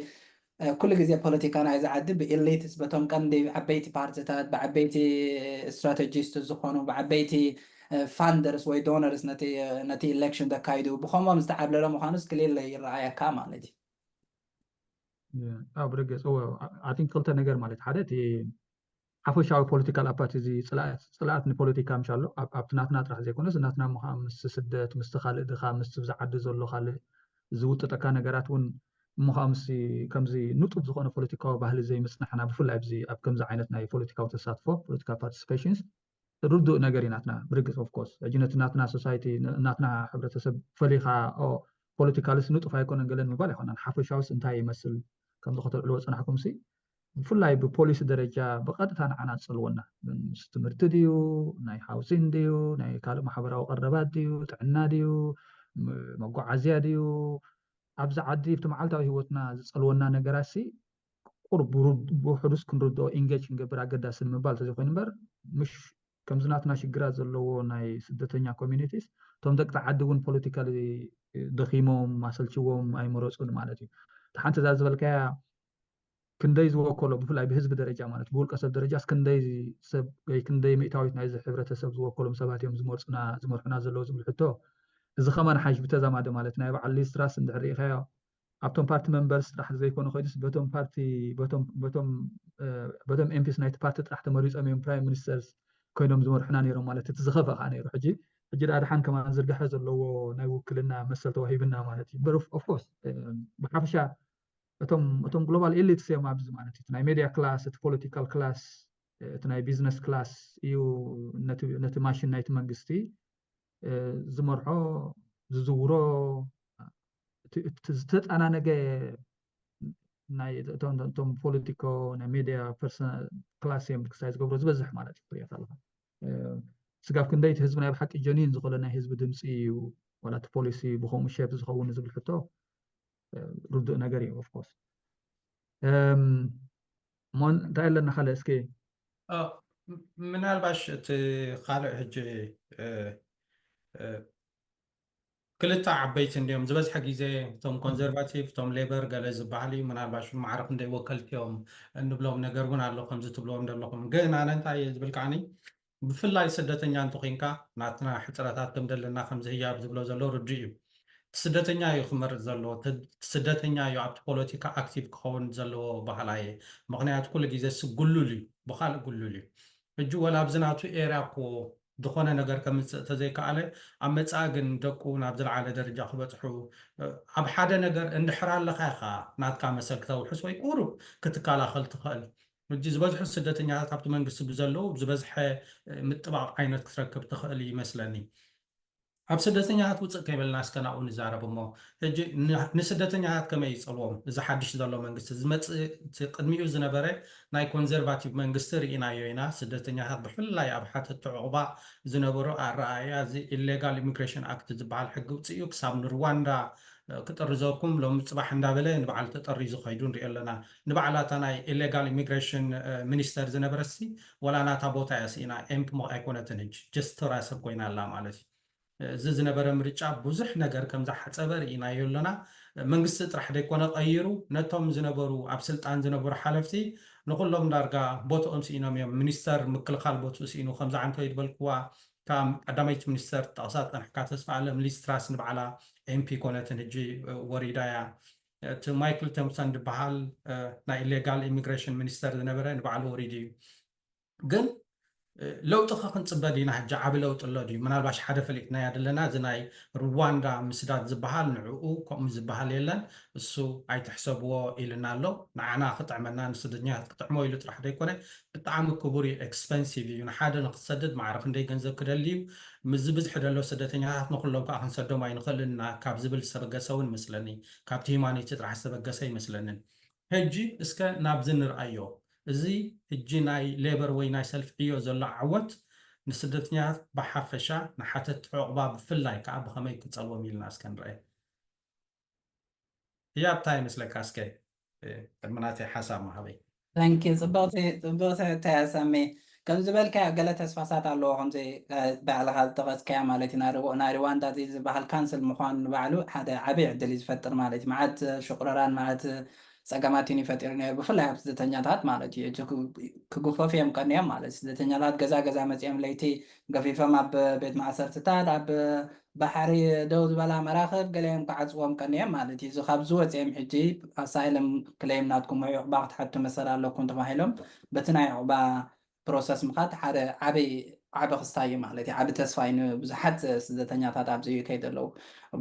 ኩሉ ግዜ ፖለቲካ ናይ ዝዓዲ ብኤሊትስ በቶም ቀንዲ ዓበይቲ ፓርቲታት ብዓበይቲ ስትራቴጂስት ዝኾኑ ብዓበይቲ ፋንደርስ ወይ ዶነርስ ነቲ ኢሌክሽን ተካይዱ ብከምኦም ዝተዓብለለ ምዃኑስ ክሌለ ይረኣየካ ማለት እዩ ኣብ ርግፅ ኣይ ቲንክ ክልተ ነገር ማለት ሓደ እቲ ሓፈሻዊ ፖለቲካል ኣፓርቲ እዚ ፅላኣት ንፖለቲካ ምሻ ኣሎ ኣብቲ ናትና ጥራሕ ዘይኮነስ ናትና ምኻ ምስ ስደት ምስ ካልእ ድኻ ምስ ዝዓዲ ዘሎ ካልእ ዝውጥጠካ ነገራት እውን ምኻ ምስ ከምዚ ንጡፍ ዝኾነ ፖለቲካዊ ባህሊ ዘይምፅናሕና ብፍላይ ኣብ ከምዚ ዓይነት ናይ ፖለቲካዊ ተሳትፎ ፖለቲካል ፓርቲሲፔሽንስ ርዱእ ነገር እዩ ናትና ብርግፅ ኦፍኮርስ ሕጂ ነቲ ናትና ሶሳይቲ ናትና ሕብረተሰብ ፈሊኻ ፖለቲካልስ ንጡፍ ኣይኮነን ገለን ምባል ኣይኮነን ሓፈሻውስ እንታይ ይመስል ከም ዝኸተልዕልዎ ፀናሕኩም ሲ ብፍላይ ብፖሊሲ ደረጃ ብቐጥታ ንዓና ዝፀልወና ምስ ትምህርቲ ድዩ ናይ ሃውሲን ድዩ ናይ ካልእ ማሕበራዊ ቀረባት ድዩ ጥዕና ድዩ መጓዓዝያ ድዩ ኣብዚ ዓዲ ብቲ መዓልታዊ ሂወትና ዝፀልወና ነገራት ሲ ቁርብ ብውሕዱስ ክንርድኦ ኢንጌጅ ክንገብር ኣገዳሲ ንምባል ተዘይኮይኑ እምበር ምሽ ከምዚ ናትና ሽግራት ዘለዎ ናይ ስደተኛ ኮሚኒቲስ እቶም ደቂ ዓዲ እውን ፖለቲካሊ ደኺሞም ማሰልችዎም ኣይመረፁን ማለት እዩ እቲ ሓንቲ እዛ ዝበልካያ ክንደይ ዝወከሎ ብፍላይ ብህዝቢ ደረጃ ማለት ብውልቀ ሰብ ደረጃ ክንደይ ሰብ ወይ ክንደይ ሚእታዊት ናይዚ ሕብረተሰብ ዝወከሎም ሰባት እዮም ዝመርሑና ዘለዎ ዝብል ሕቶ እዚ ከመን ሓጅ ብተዛማደ ማለት ናይ በዓል ሊስትራስ እንድሕር ሪኢኻዮ ኣብቶም ፓርቲ መንበርስ ጥራሕ ዘይኮኑ ኮይኑስ በቶም ፓርቲ በቶም ኤምፒስ ናይቲ ፓርቲ ጥራሕ ተመሪፆም እዮም ፕራይም ሚኒስተርስ كوينهم زمرحنا نيرهم مالتي تزخفة خانيرو حجي دحان كمان زرقحة زلو ناي وكلنا مسل توهيبنا مالتي بروف اوف كورس بحافشا اتم جلوبال إليت سيما بز مالتي تناي ميديا كلاس بوليتيكال كلاس تناي بيزنس كلاس يو نت ماشين نايت منغستي زمرحو ززورو تزتت انا نجا ناي توم بوليتيكو ناي ميديا بيرسونال كلاس يم كسايز قبرو زبزح مالتي بريات الله سقاف كنديت حزبنا بحق جنين زغلنا حزب دمسي ولا بوليسي بخوم شيب زخون زبل حتو ردو نغري اوف كورس مون دايل لنا خلص كي ምናልባሽ እቲ ካልእ ሕጂ ክልተ ዓበይቲ እንዲኦም ዝበዝሐ ግዜ እቶም ኮንዘርቫቲቭ እቶም ሌበር ገለ ዝበሃል እዩ ምናልባሽ ማዕረፍ እንደ ወከልቲኦም እንብሎም ነገር እውን ኣሎ ከምዚ ትብልዎም ዘለኹም ግን ኣነ እንታይ እየ ዝብል ከዓኒ ብፍላይ ስደተኛ እንተኮንካ ናትና ሕፅረታት ከም ዘለና ከምዚ ህያብ ዝብሎ ዘሎ ርድእ እዩ ስደተኛ እዩ ክመርፅ ዘለዎ ስደተኛ እዩ ኣብቲ ፖለቲካ ኣክቲቭ ክኸውን ዘለዎ ባህላ እየ ምክንያቱ ኩሉ ግዜ ስጉሉል እዩ ብካልእ ጉሉል እዩ ሕጂ ወላ ኣብዚ ናቱ ኤርያ እኮ ዝኾነ ነገር ከምፅእ ተዘይከኣለ ኣብ መፃእ ግን ደቁ ናብ ዝለዓለ ደረጃ ክበፅሑ ኣብ ሓደ ነገር እንድሕር ኣለካ ኢኻ ናትካ መሰል ክተውሕስ ወይ ቁሩብ ክትከላኸል ትኽእል ሕጂ ዝበዝሑ ስደተኛታት ኣብቲ መንግስቲ ብዘለዉ ዝበዝሐ ምጥባቕ ዓይነት ክትረክብ ትኽእል ይመስለኒ ኣብ ስደተኛታት ውፅእ ከይበልና እስከናኡ ንዛረብ እሞ ሕጂ ንስደተኛታት ከመይ ይፀልዎም እዚ ሓድሽ ዘሎ መንግስቲ ዝመፅእ ቅድሚኡ ዝነበረ ናይ ኮንዘርቫቲቭ መንግስቲ ርኢናዮ ኢና ስደተኛታት ብፍላይ ኣብ ሓተቲ ዕቑባ ዝነበሩ ኣረኣያ እዚ ኢሌጋል ኢሚግሬሽን ኣክት ዝበሃል ሕጊ ውፅእ እዩ ክሳብ ንሩዋንዳ ክጥርዘኩም ሎሚ ፅባሕ እንዳበለ ንበዓል ተጠሪዙ ከይዱ ንሪኦ ኣለና ንበዓላታ ናይ ኢሌጋል ኢሚግሬሽን ሚኒስተር ዝነበረሲ ወላ ናታ ቦታ ያስኢና ኤምፕ ሞ ኣይኮነትን ሕጂ ጀስተራ ሰብ ኮይና ኣላ ማለት እዩ እዚ ዝነበረ ምርጫ ብዙሕ ነገር ከም ዝሓፀበ ርኢናዮ ኣለና መንግስቲ ጥራሕ ደይኮነ ቀይሩ ነቶም ዝነበሩ ኣብ ስልጣን ዝነበሩ ሓለፍቲ ንኩሎም ዳርጋ ቦትኦም ስኢኖም እዮም ሚኒስተር ምክልኻል ቦትኡ ስኢኑ ከምዚ ዓንቶ ይድበልክዋ ካብ ቀዳማይት ሚኒስተር ጠቕሳት ጠንሕካ ተስፋኣለም ሊስትራስ ንበዓላ ኤምፒ ኮነትን ሕጂ ወሪዳ እያ እቲ ማይክል ቶምሰን ዝበሃል ናይ ኢሌጋል ኢሚግሬሽን ሚኒስተር ዝነበረ ንበዓሉ ወሪድ እዩ ግን ለውጢ ኸ ክንፅበ ዲና ሕጂ ዓብ ለውጢ ኣሎ ድዩ ምናልባሽ ሓደ ፈሊጥና ያደለና እዚ ናይ ሩዋንዳ ምስዳድ ዝበሃል ንዕኡ ከምኡ ዝበሃል የለን እሱ ኣይትሕሰብዎ ኢልና ኣሎ ንዓና ክጥዕመና ንስደተኛታት ክጥዕሞ ኢሉ ጥራሕ ደይኮነ ብጣዕሚ ክቡር እዩ ኤክስፐንሲቭ እዩ ንሓደ ንክትሰድድ ማዕረፍ እንደይ ገንዘብ ክደሊ እዩ ምዝ ብዝሕ ደሎ ስደተኛታት ንኩሎም ከዓ ክንሰዶም ኣይንኽእልና ካብ ዝብል ዝተበገሰ እውን ይመስለኒ ካብቲ ሂማኒቲ ጥራሕ ዝተበገሰ ይመስለንን ሕጂ እስከ ናብዚ ንርአዮ እዚ ሕጂ ናይ ሌበር ወይ ናይ ሰልፊ ዕዮ ዘሎ ዓወት ንስደተኛታት ብሓፈሻ ንሓተት ዕቑባ ብፍላይ ከዓ ብኸመይ ክፀልዎም ኢልና እስከ ንርአ እያ እንታይ ይመስለካ እስከ ቅድምናተይ ሓሳብ ማሃበይ ታንኪ ፅብቕቲ ተያሰሜ ከም ዝበልካዮ ገለ ተስፋሳት ኣለዎ ከምዚ ባዕልካ ዝጠቐስካያ ማለት እዩ ናይ ሩዋንዳ ዝበሃል ካንስል ምኳኑ ንባዕሉ ሓደ ዓብይ ዕድል እዩ ዝፈጥር ማለት እዩ መዓት ሽቁረራን መዓት ፀገማት ይፈጥር ነይሩ ብፍላይ ኣብ ስደተኛታት ማለት እዩ ክጉፈፍ እዮም ቀኒዮም ማለት ስደተኛታት ገዛ መፅኦም ለይቲ ገፊፎም ኣብ ቤት ማእሰርትታት ኣብ ባሕሪ ደው ዝበላ መራኽብ ገለዮም ክዓፅዎም ቀኒዮም ማለት እዩ እዚ ካብዚ ወፅኦም ሕጂ ኣሳይለም ክለይም ናትኩም ወይ ዕቑባ ክትሓቱ መሰል ኣለኩም ተባሂሎም በቲ ናይ ዕቑባ ፕሮሰስ ምኻድ ሓደ ዓብይ ክስታይ እዩ ማለት እዩ ዓብ ተስፋ እዩ ብዙሓት ስደተኛታት ኣብዚ እዩ ከይድ ኣለዉ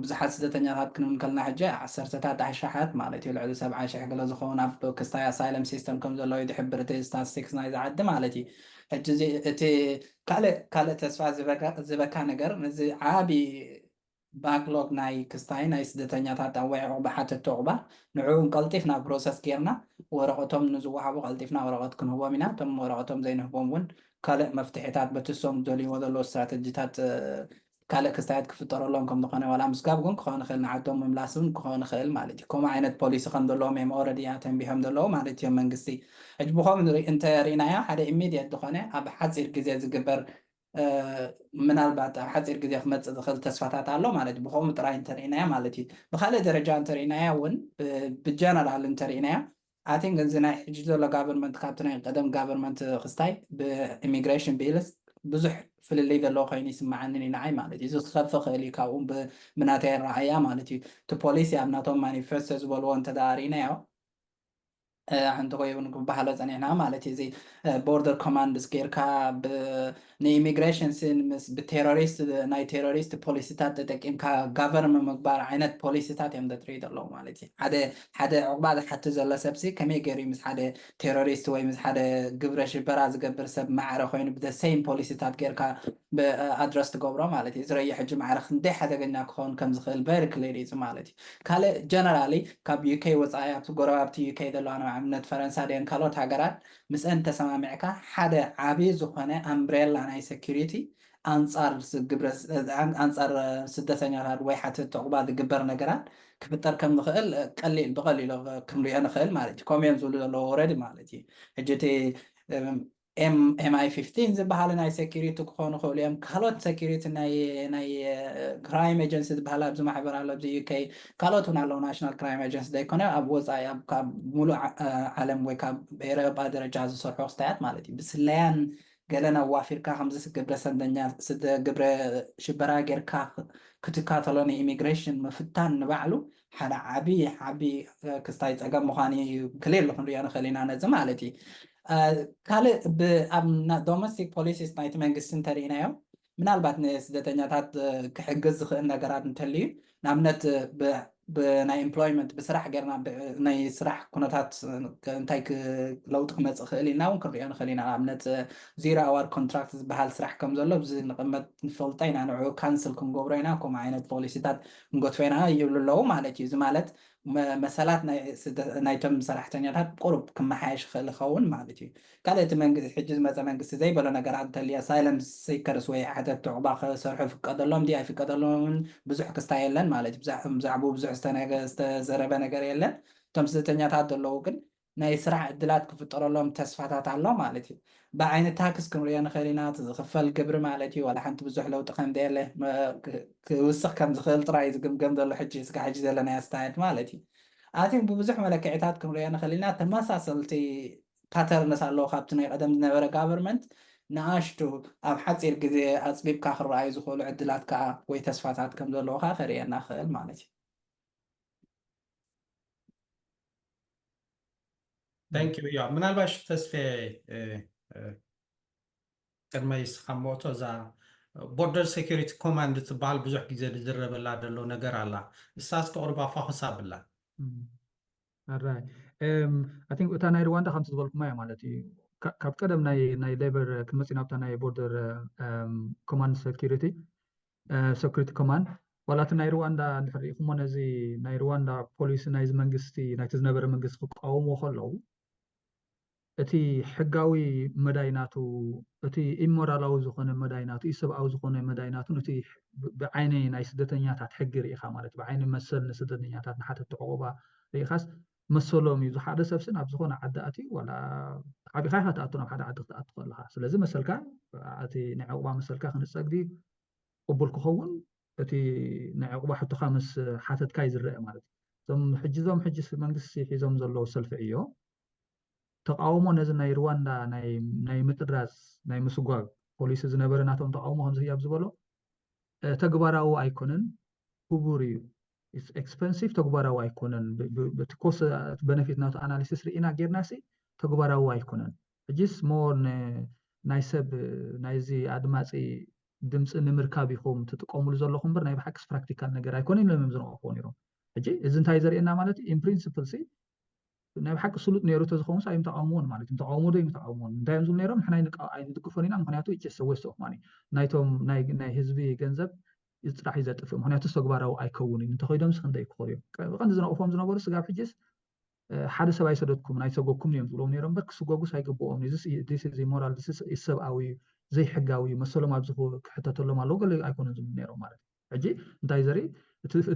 ብዙሓት ስደተኛታት ክንብል ከለና ሕጂ 10ታት ኣሽሓት ማለት እዩ ልዕሊ 70,000 ገለ ዝኸውን ኣብ ክስታይ ኣሳይለም ሲስተም ከም ዘለዎ እዩ ዝሕብር እቲ ስታቲስቲክስ ናይ ዝዓዲ ማለት እዩ ሕጂ እቲ ካልእ ተስፋ ዝበካ ነገር ነዚ ዓብይ ባክሎግ ናይ ክስታይ ናይ ስደተኛታት ኣዋይ ዕቑባ ሓተቲ ዕቑባ ንዕኡን ቀልጢፍና ፕሮሰስ ጌርና ወረቐቶም ንዝወሃቡ ቀልጢፍና ወረቐት ክንህቦም ኢና እቶም ወረቐቶም ዘይንህቦም እውን ካልእ መፍትሒታት በትሶም ደልይዎ ዘሎ ስትራቴጂታት ካልእ ክስታያት ክፍጠረሎም ከም ዝኾነ ዋላ ምስጋብ ግን ክኸውን ይኽእል ንዓዶም ምምላስ እውን ክኸውን ይኽእል ማለት እዩ ከምኡ ዓይነት ፖሊሲ ከም ዘለዎም እዮም ኦልሬዲ እያ ተንቢሖም ዘለዉ ማለት እዮም መንግስቲ ሕጂ ብከምኡ እንተሪእናዮ ሓደ ኢሚድየት ዝኾነ ኣብ ሓፂር ግዜ ዝግበር ምናልባት ኣብ ሓፂር ግዜ ክመፅእ ዝኽእል ተስፋታት ኣሎ ማለት እዩ ብከምኡ ጥራይ እንተሪእናያ ማለት እዩ ብካልእ ደረጃ እንተሪእናያ እውን ብጀነራል እንተሪእናያ I think እዚ ናይ ሕጂ ዘሎ ጋቨርንመንት ካብቲ ናይ ቀደም ጋቨርንመንት ክስታይ ብኢሚግሬሽን ቢልስ ብዙሕ ፍልልይ ዘለዎ ኮይኑ ይስማዓኒ ንዓይ ማለት እዩ እዚ ክኸፍእ ክእል እዩ ካብኡ ብናተይ ረኣያ ማለት እዩ እቲ ፖሊሲ ኣብ ናቶም ማኒፌስቶ ዝበልዎ እንተዳሪእናዮ عند غيون بحالة زنينا مالتي زي border command سكيركا نيميغريشن سين مس بتيروريست ناي تيروريست بوليسيتات تتكيم كا government مقبار عينت بوليسيتات يم تريد الله مالتي حدا عقبال حتى زلا سبسي كمي جري مس حدا تيروريست وي مس حدا قبرش براز قبر سب معرة خوين بدا سيم بوليسيتات كيركا بأدرس تقبره مالتي زري حج معرة خندي حدا قلنا كون كم زخيل very clear مالتي كاله generally كاب UK وصايات وقرابة UK دلو أنا عملت فرنسا دين كالوت هاجرات مس أنت سمامعك حدا عبي زخنة أمبريلا ناي security أنصار سجبرس أنصار سدتني على واحد تعقبات جبر نجرات كبتر كم دخل قليل بقليل كم لي أنا خيل مالتي كم ينزلوا له already مالتي حجتي MI15 زبحال ناي security كخون خوليهم كالوت security ناي crime agency زبحال بزما حبر على بزي UK كالوت هنا national crime agency ده يكونه أبوز أب كاب ملو عالم وكاب بيرة بعد جهاز صرح استعد مالتي بس لين قالنا وافير كا خمسة قبل سندنيا سد قبل شبرا غير كا كتكاتلوني immigration مفتان نبعلو حنا عبي كستايت أجمع مخاني كلير لكم ريانا خلينا أنا زمالتي كله بأمنا domestic policies نايت منقسم تريناهم من البعض ناس دتنياتات كحجز خلنا قرار نتلي نعملت بناي employment بسرعة قرنا بناي سرعة كونتات كنتايك لو تقمت خلينا ونكريان خلينا عملت zero hour contracts بحال سرعة كم زلوا بزين نقمت نفلتين أنا عو cancel كم جبرينا كم عينة بوليسيات نقط فينا يقولوا ما على شيء مالت مسألات نايتم سرحتنيات قرب كم حاش خلخون ما على شيء كانت من حجز مثلا قصة زي بلا نقر عن تلي asylum seekers سوي حتى تعبا صرح في قدرلهم دي في قدرلهم بزح كستايلن مالت بزعبو بزح استزرب نقر يلن تم ستنيات هذا اللوجن ناي سرع الدلات كفتر لهم تسفاتات على مالتي بعين تاكس كمريان خلينات خفل قبر مالتي ولا حنت بزح لو تقم ديله كوسخ كم زخيل ترايز قم دل حجي سك حجي دلنا يستعد مالتي أتين ببزح ملكعتات كمريان خلينات ما ساسلتي باترن سالو خابتنا قدم نبره government ناشتو أب حصير جزء أسباب كآخر رأي زخول عدلات كا ويتسفاتات كم دلو آخر يعني آخر مالتي. Thank you. يا من الباش تسفي كرميس خموتو زا border security command تبال بزح جزء الزرب الله دلو نجار الله الساس كأربعة فحصاب الله. Alright. I think uta nai Rwanda خمسة دول كمية مالتي كاب قدم ناي labor كمسين أبتا ناي border command security command ولكن ناي رواندا نفرق هم نزي ناي رواندا بوليس نايز منجستي ناي تزنبر منجست قوم وخلو أتي حقاوي مدايناتو أتي إمورالو زخون مدايناتو إسبعو زخون مدايناتو أتي بعيني ناي سدتنياتات حقر إيخا مالت بعيني مسل نسدتنياتات نحاتة تعقوبة إيخاس مسلوم يزو حدا سبسن أب زخون عداتي ولا عبي خايفة تأتونا بحدا عدت تأتقل لها سلازم مسلكا أتي نعقوبة مسلكا خنساقدي قبل كخون أتي نعقوبة حتى خامس حاتت كايزر رأي مالت ثم حجزهم حجز منقسي حيزهم زلو سلفعيو تقاومو نزل ناي رواندا ناي متدراس ناي مسوغاغ بوليس زنبر ناتهم تقاومو هم زياب زبالو تقباراو ايكونن كبوريو it's expensive تقباراو ايكونن بتكوس benefit ناتو analysis رئينا جيرناسي تقباراو ايكونن جيس مور ناي سب ناي زي ادماسي دمس نمركاب يخوم تتقومو زلوخم بر ناي بحكس براكتيكال نجر ايكونن لممزنو اخون يرو اجي ازن تايزر انا مالتي in principle سي ناي بحق سلوت نيرو تزخون سايم تعاومون مالتي تعاومو دايم تعاومون دايم زول نيرو نحنا ندقفونينا مخنياتو يتسوي سوق ماني نايتوم ناي حزبي ገንዘብ يطرح يزطف مخنياتو ተግባራው አይከውንን እንተ ኮይዶም ስንደ ይኮርዩ ቀንድ ዝነቆፎም ዝነበሩ ስጋብ ሕጅስ ሓደ ሰብ አይሰደድኩም ናይ ሰጎኩም እዮም ዝብሎም ነይሮም በር ክስጎጉ ሳይገበኦም this is immoral this is ሰብኣዊ ዘይሕጋዊ መሰሎም ኣብ ዝኹ ክሕተተሎም ኣለዎ ገለ ኣይኮነን ዝብል ነይሮም ማለት ሕጂ እንታይ ዘርኢ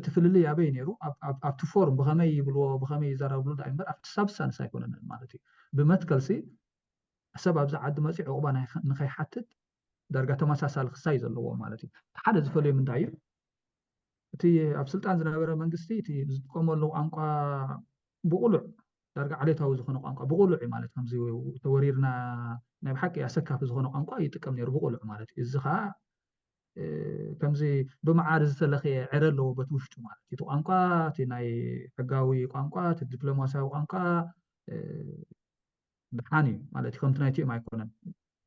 تفللي يا بينيرو أب تفورم بخمي يبلو بخمي يزارو بلو دايمبر أب تسابسان سايكونن مالتي بمتكلسي سبب زعد مسيح عقبان نخي حتت درجة تماساسال خسايز اللي هو مالتي حدث فلي من داير تي أب سلطان زنابرة منجستي تي زقوم له أنقا بقولع درجة عليه تاوز خنق أنقا بقولع مالت همزي وتوريرنا نبحكي أسكها في زخنق أنقا يتكم نير بقولع مالتي الزخاء كمزي بمعارض تلخي عرلو بتوشتو مالتي تو أنقا تي ناي حقاوي أنقا تي دبلوماسياوي أنقا بحاني مالتي كم تنايتي ما يكونن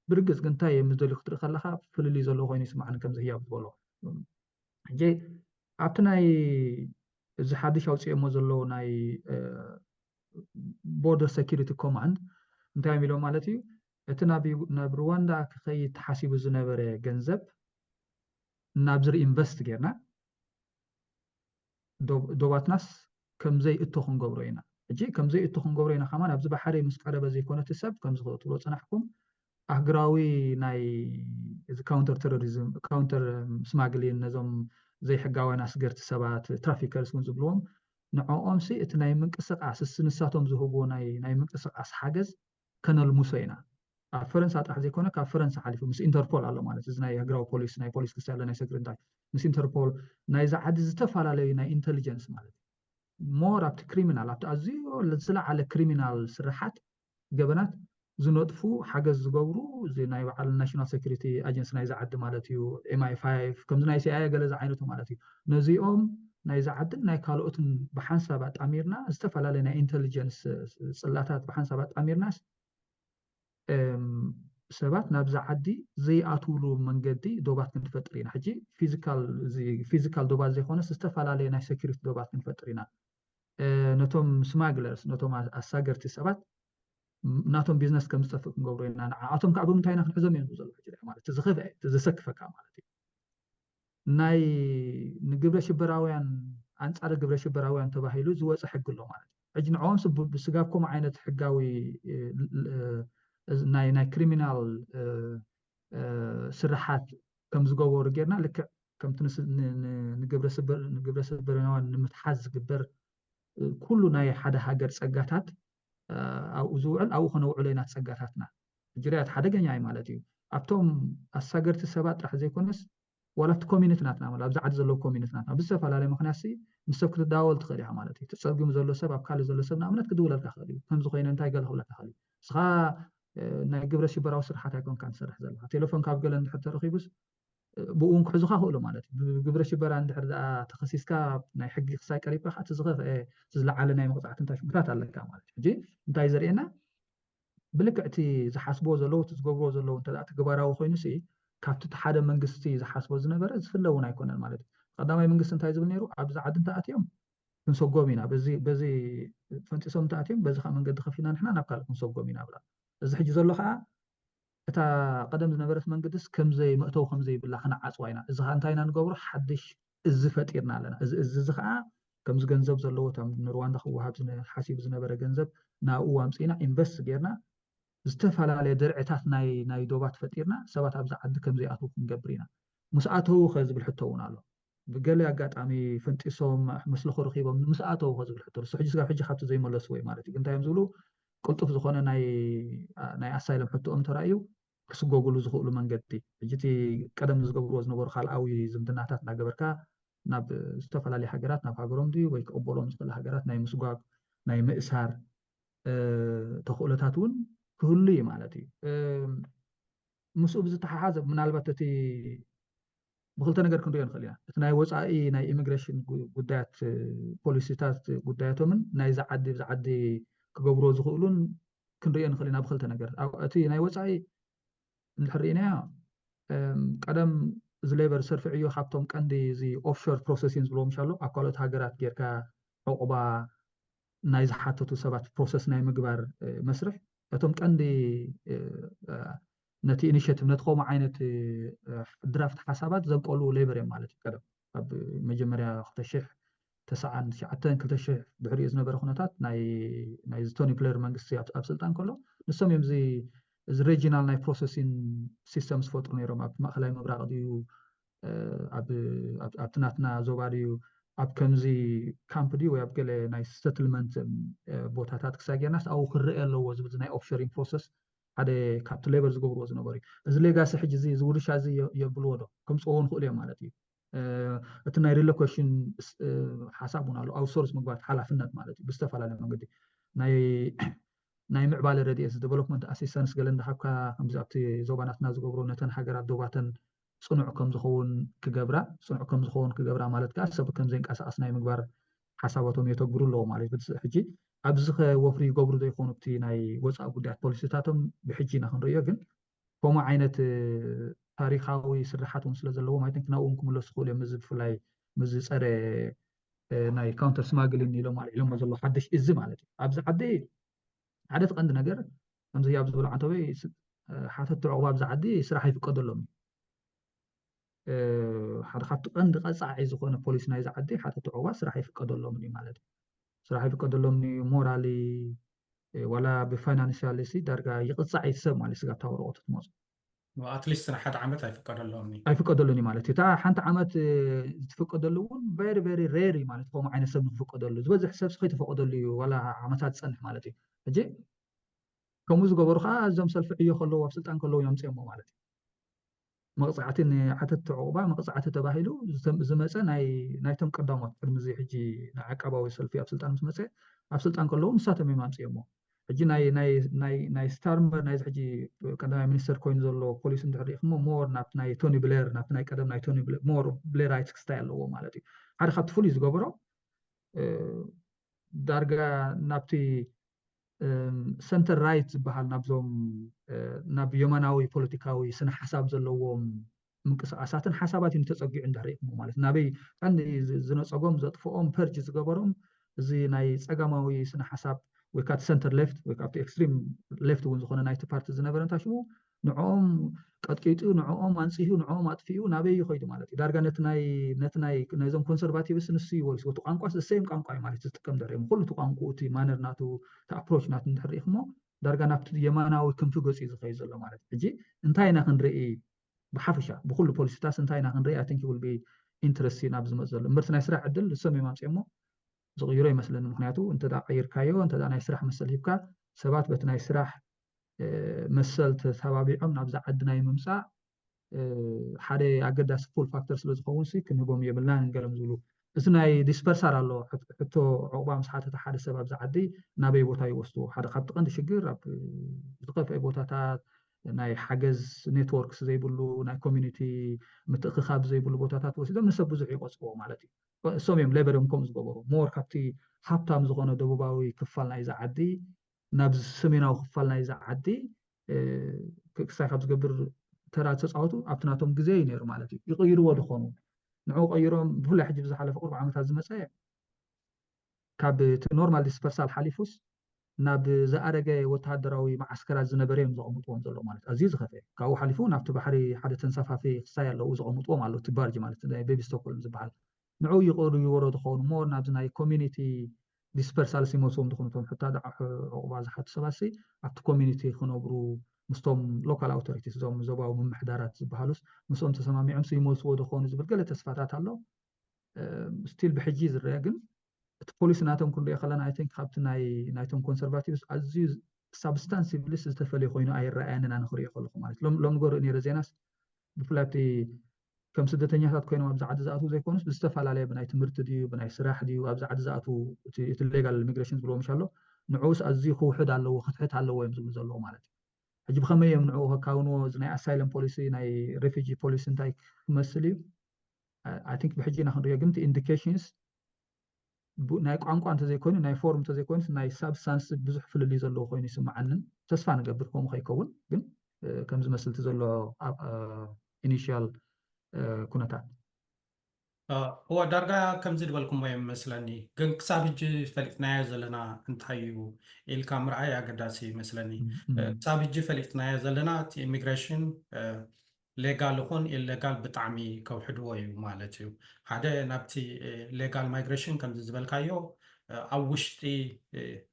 برجس قنتاي مزدلي خطر خلها فللي زلوا خويني سمعنا كم زي يابولو جي عبتناي إذا حدش أو شيء مزلوا ناي border security command انتهى ميلو مالتي اتنابي نبرواندا كخي تحاسيب الزنابرة جنزب نابزر invest جيرنا دوباتناس كم زي اتخون قبرينا جي كم زي اتخون قبرينا خمان أبزب حري مسقربة زي كونت السب كم زغطوا صنحكم أهجراوي ناي إذا counter terrorism counter سماجلين نظام زي حقاوي ناس قرت سبات ترافيكرز ونزبلوم نعوم سي اتناي منقصق عسس نساتهم زهبو ناي منقصق عس حاجز كان المسوينا فرنسا طرح زي كونه كاب فرنسا حالف مس انتربول على مالت زناي هجراو بوليس ناي بوليس كساله ناي سكرتاي مس انتربول ناي زعد زتفالالي ناي انتليجنس مالت مور ابت كريمينال ابت ازيو لزلا على كريمينال سرحات جبنات زنطفو حاجز زغبرو زي ناي على ناشونال سيكوريتي اجنس ناي زعد مالتيو ام اي 5 كم ناي سي اي غلز عينته مالتيو نزيኦም ناي زعدن ناي كالوتن بحنسابات اميرنا استفلالي ناي انتليجنس صلاتات بحنسابات اميرناس سبات نابز عدي زي اتولو منجدي دوبات كنفطرينا حجي فيزيكال دوبات زي خونس استفلالي ناي سيكوريتي دوبات كنفطرينا نتوم سماجلرز نتوم اساغرتي سبات ناتهم بيزنس كم صفق نقولنا عاتهم كعبهم انتهينا في الحزم ينزل حجري مالت تزخف تزسكفك مالتي ناي نقبل شبراويان انصار قبل شبراويان تباهيلو زوص حق له مالتي اجي نعوم بسغابكم عينت حقاوي ناي كريمينال سرحات كم زغور غيرنا لك كم تنس نقبل سبرناوان نمتحز قبر كل ناي حدا هاجر صقاتات او زوعل او خنو علينا تصقاتاتنا جريات حدغኛ ማለት እዩ ኣብቶም ኣሳገርቲ ሰባት ጥራሕ ዘይኮነስ ወላፍቲ ኮሚኒቲ ናትና ማለት ኣብዛ ዓዲ ዘሎ ኮሚኒቲ ናትና ብዝተፈላለየ ምክንያት ሲ ምስ ሰብ ክትዳወል ትኽእል ኢኻ ማለት እዩ ተፀጊሙ ዘሎ ሰብ ኣብ ካልእ ዘሎ ሰብ ንኣብነት ክድውለልካ ክኽእል እዩ ከምዚ ኮይነ እንታይ ገለ ክብለካ ክኽእል እዩ እስኻ ናይ ግብረ ሽበራዊ ስርሓት ኣይኮንካ ትሰርሕ ዘለካ ቴሌፎን ካብ ገለ እንድሕር ተረኺቡስ ብኡን ክሕዙካ ክእሉ ማለት እዩ ግብረ ሽበራ እንድሕር ደኣ ተኸሲስካ ናይ ሕጊ ክሳይ ቀሪብካ እቲ ዝኸፍአ ዝለዓለ ናይ መቕፃዕቲ እንታይ ሽሙታት ኣለካ ማለት እዩ ሕጂ እንታይ ዘርእየና ብልክዕቲ ዝሓስቦ ዘለዉ እቲ ዝገብሮ ዘለዉ እንተደኣ ተግባራዊ ኮይኑ ሲ ካብቲ እቲ ሓደ መንግስቲ ዝሓስቦ ዝነበረ ዝፍለ እውን ኣይኮነን ማለት እዩ ቀዳማይ መንግስቲ እንታይ ዝብል ነይሩ ኣብዚ ዓዲ እንተኣትዮም ክንሰጎም ኢና በዚ ፈንጢሶም እንተኣትዮም በዚ ከዓ መንገዲ ከፊና ንሕና ናብ ካልእ ክንሰጎም ኢና ብላ እዚ ሕጂ ዘሎ ከዓ እታ ቀደም ዝነበረት መንገድስ ከምዘይ መእተው ከምዘይ ብላ ክነዓፅዋ ኢና እዚ ከዓ እንታይ ኢና ንገብሮ ሓድሽ እዚ ፈጢርና ኣለና እዚ ከዓ ከምዚ ገንዘብ ዘለዎ እቶም ንሩዋንዳ ክወሃብ ሓሲቡ ዝነበረ ገንዘብ ናብኡ ኣምፂና ኢንቨስት ጌርና ዝተፈላለየ ድርዒታት ናይ ዶባት ፈጢርና ሰባት ኣብዛ ዓዲ ከምዘይኣትዉ ክንገብር ኢና ምስ ኣተዉ ኸ ዝብል ሕቶ እውን ኣሎ ብገለ ኣጋጣሚ ፈንጢሶም ምስሊ ክረኺቦም ምስ ኣተዉ ኸ ዝብል ሕቶ ንሱ ሕጂ ስጋብ ሕጂ ካብቲ ዘይመለሱ ወይ ማለት እዩ እንታይ እዮም ዝብሉ ቅልጡፍ ዝኾነ ናይ ኣሳይለም ሕቶኦም ተራእዩ ክስጎግሉ ዝኽእሉ መንገዲ ሕጂ እቲ ቀደም ዝገብርዎ ዝነበሩ ካልኣዊ ዝምድናታት እናገበርካ ናብ ዝተፈላለዩ ሃገራት ናብ ሃገሮም ድዩ ወይ ክቕበሎም ዝኽእል ሃገራት ናይ ምስጓግ ናይ ምእሳር ተኽእሎታት እውን ክህሉ እዩ ማለት እዩ ምስኡ ብዝተሓሓዘ ምናልባት እቲ ብክልተ ነገር ክንሪኦ ንኽእል ኢና እቲ ናይ ወፃኢ ናይ ኢሚግሬሽን ጉዳያት ፖሊሲታት ጉዳያቶምን ናይ ዝዓዲ ብዝዓዲ ክገብሮ ዝኽእሉን ክንሪኦ ንኽእል ኢና ብክልተ ነገር እቲ ናይ ወፃኢ እንድሕር ርኢናዮ ቀደም እዚ ሌበር ሰርፊዕ እዩ ካብቶም ቀንዲ እዚ ኦፍሾር ፕሮሰሲንግ ዝብለዎም ኣሎ ኣብ ካልኦት ሃገራት ጌርካ ዕቑባ ናይ ዝሓተቱ ሰባት ፕሮሰስ ናይ ምግባር መስርሕ እቶም ቀንዲ ነቲ ኢኒሽቲቭ ነቲ ከምኡ ዓይነት ድራፍት ሓሳባት ዘንቀሉ ሌበር እዮም ማለት እዩ ቀደም ኣብ መጀመርያ 2009 2000 ድሕሪኡ ዝነበረ ኩነታት ናይ ቶኒ ብሌር መንግስቲ ኣብ ስልጣን ከሎ ንሶም እዮም እዚ ሬጂናል ናይ ፕሮሰሲንግ ሲስተም ዝፈጥሩ ነይሮም ኣብ ማእኸላይ ምብራቕ ድዩ ኣብቲ ናትና ዞባ ድዩ ኣብ ከምዚ ካምፕ ድዩ ወይ ኣብ ገለ ናይ ሰትልመንት ቦታታት ክሳብ ጌርናስ ኣብኡ ክርአ ኣለዎ ዝብል ናይ ኦፍሾሪንግ ፕሮሰስ ሓደ ካብቲ ሌበር ዝገብርዎ ዝነበሩ እዩ እዚ ሌጋሲ ሕጂ እዚ ዝውርሻ እዚ የብልዎ ዶ ከምፅዎ ንኽእሉ እዮም ማለት እዩ እቲ ናይ ሪሎኬሽን ሓሳብ እውን ኣሎ ኣውትሶርስ ምግባር ሓላፍነት ማለት እዩ ብዝተፈላለየ መንገዲ ናይ ምዕባለ ረድኤት ዴቨሎፕመንት ኣሲስታንስ ገለ እንዳሃብካ ከምዚ ኣብቲ ዞባናትና ዝገብሮ ነተን ሃገራት ዶባተን ፅኑዕ ከም ዝኸውን ክገብራ ማለት ከዓ ሰብ ከም ዘይንቀሳቀስ ናይ ምግባር ሓሳባቶም የተግብሩ ኣለዎ ማለት እዩ ሕጂ أبزخ وفري قبر ذي يكونوا بتي ناي وصا بدأت بوليساتهم بحجينا خنريا جن كوما عينة تاريخاوي سرحاتهم سلازلوا ما يتنك ناومكم ولا سخول مزد فلاي مزد صار ناي كاونتر سماجلين يلوم على يلوم مزلوا حدش إزم على أبز عدي عدد قند نجر أمز هي أبز ولا عتوي حتى تعواب زعدي سرح يفقد لهم حد خط قند قصع عايز يكون بوليس نايز عدي حتى تعواب سرح يفقد لهم مالت سرح يفقد لهم مورالي ولا بفاينانشال سي درجة يقصع يسمى مالي سجى تورط تموز واتليست انا حد عمت هيفكر لهم أي فقد لوني مالتي تا حنت عمت تفقد لون very rare مالتي قوم عين سب فقد له زوج حساب سخيت فقد لي ولا عمتات صنح مالتي أجي كموز جبرخا زم سلف عيو خلوا وبسلطان كلوا يوم تيمو مالتي مقصعتين حتى تعوبا مقصعت تباهلو زمسا نايتم قدامات المزي حجي عقباوي سلفي أبسلطان مسمسه أبسلطان كلوا مساتم يوم تيمو حجي ناي ستارمر ناي حجي كان مينستر كوين زولو بوليس ندري خمو مور ناب ناي توني بلير ناب ناي قدم ناي توني بلير مور بليرايت ستايل هو مالتي هذا خط فوليس جبرو دارجا نابتي سنتر رايت بحال نابزوم ناب يمناوي بوليتيكاوي سنة حساب زلوهم منقسقاساتن حسابات تፀጊዑ እንዳርኢኹም ማለት ናበይ ቀንዲ ዝነፀጎም ዘጥፍኦም ፐርጅ ዝገበሮም እዚ ናይ ፀጋማዊ ስነ ሓሳብ ወይ ከዓ ሰንተር ሌፍት ወይ ከዓ ኤክስትሪም ሌፍት እውን ዝኾነ ናይቲ ፓርቲ ዝነበረ እንታይ ሽሙ ንዕኦም ቀጥቂጡ ንዕኦም አንፂሁ ንዕኦም አጥፊኡ ናበይ ይኸይዱ ማለት እዩ ዳርጋ ነቲ ናይዞም ኮንሰርቫቲቭስ ንሱ ይወልስ እቲ ቋንቋ ሰም ቋንቋ እዩ ማለት ዝጥቀም ደሪኦም ኩሉ እቲ ቋንቋ እቲ ማነር ናቱ እቲ አፕሮች ናቱ እንድሕሪኢኹሞ ዳርጋ ናብቲ የማናዊ ክንፊ ገፁ እዩ ዝኸይድ ዘሎ ማለት ሕጂ እንታይ ኢና ክንርኢ بحفشة بكل بوليسيتاس انتهينا هنري I think will be interesting نابز مزل مرت نايسرح عدل سمي ما مسيمو صغيرة مثلا مخنياتو انت دا غير كايو انت دا نايسرح مسل هيبكا سبات بت نايسرح مسل تثابيعهم نابز عدنا يممسا حدا أقدس فول فاكتورز لزخون سي كنبوم يبلنا نقلم زولو اسناي ديسبرسار الله حتى عقبا مسحات حدا سبب زعدي نابي بوتا يوستو حدا خط قند شجر بتقف اي بوتاتات ናይ ሓገዝ ኔትወርክስ ዘይብሉ ናይ ኮሚኒቲ ምትእኽኻብ ዘይብሉ ቦታታት ወሲዶም ንሰብ ብዙሕ ይቆፅዎ ማለት እዩ እሶም እዮም ሌበሎም ከምኡ ዝገበሩ ሞር ካብቲ ሃብታም ዝኾነ ደቡባዊ ክፋል ናይዛ ዓዲ ናብ ሰሜናዊ ክፋል ናይዛ ዓዲ ክሳይ ካብ ዝገብር ተራ ተፃወቱ ኣብቲ ናቶም ግዜ እዩ ነይሩ ማለት እዩ ይቕይርዎ ድኾኑ ንዕኡ ቀይሮም ብፍላይ ሕጂ ብዝሓለፈ ቁርብ ዓመታት ዝመፀ ካብ እቲ ኖርማል ዲስፐርሳል ሓሊፉስ ናብ ዝኣረገ ወተሃደራዊ ማዓስከራት ዝነበረዮም ዘቐምጥዎም ዘሎ ማለት ኣዝዩ ዝኸፍአ ካብኡ ሓሊፉ ናብቲ ባሕሪ ሓደ ተንሳፋፊ ክሳይ ኣለዉ ዘቐምጥዎም ኣሎ እቲ ባርጅ ማለት ቤቢ ስቶክሆልም ዝበሃል ንዕኡ ይቕሩ ይወረዱ ዝኾኑ ሞር ናብዚ ናይ ኮሚኒቲ ዲስፐርሳል ሲመፅዎም ድኾኑቶም ሕታ ዕቑባ ዝሓቱ ሰባት ኣብቲ ኮሚኒቲ ክነብሩ ምስቶም ሎካል ኣውቶሪቲስ እዞም ዞባዊ ምምሕዳራት ዝበሃሉስ ምስኦም ተሰማሚዖም ይመልስዎ ድኾኑ ዝብል ገለ ተስፋታት ኣሎ ስቲል ብሕጂ ዝረአ ግን እቲ ፖሊስ ናቶም ክንሪኦ ከለና አይ ቲንክ ካብቲ ናይቶም ኮንሰርቫቲቭስ ኣዝዩ ሳብስታንሲቭልስ ዝተፈለየ ኮይኑ ኣይረኣየንን ኣነ ክሪኦ ከለኹ ማለት ሎም ገርኡ ነይረ ዜናስ ብፍላይ ከም ስደተኛታት ኮይኖም ኣብዚ ዓዲ ዝኣትዉ ዘይኮኑስ ብዝተፈላለየ ብናይ ትምህርቲ ድዩ ብናይ ስራሕ ድዩ ኣብዚ ዓዲ ዝኣትዉ እቲ ሌጋል ኢሚግሬሽን ዝብልዎም ኣሎ ንዕኡስ ኣዝዩ ክውሕድ ኣለዎ ክትሕት ኣለዎ እዮም ዝብሉ ዘለዎ ማለት እዩ ሕጂ ብኸመይ እዮም ንዕኡ ከካውንዎ እዚ ናይ ኣሳይለም ፖሊሲ ናይ ሬፊጂ ፖሊሲ እንታይ ክመስል እዩ አይ ቲንክ ብሕጂ ኢና ክንሪኦ ግን እቲ ኢንዲኬሽንስ ናይ ቋንቋ እንተዘይኮይኑ ናይ ፎርም እንተዘይኮይኑ ናይ ሳብስታንስ ብዙሕ ፍልልይ ዘለዎ ኮይኑ ይስምዓንን ተስፋ ንገብር ከምኡ ከይከውን ግን ከም ዝመስል እቲ ዘሎ ኢኒሽያል ኩነታት هو درجة كم زيد بالكم وين مثلاً كن كسابج فلتنايا زلنا انتهيو الكاميرا أي قداسي مثلاً كسابج فلتنايا زلنا تي immigration legal هون illegal بتعمي كوحدوي مالتيو هذا نبتي legal migration كم زيد بالكايو أوشتي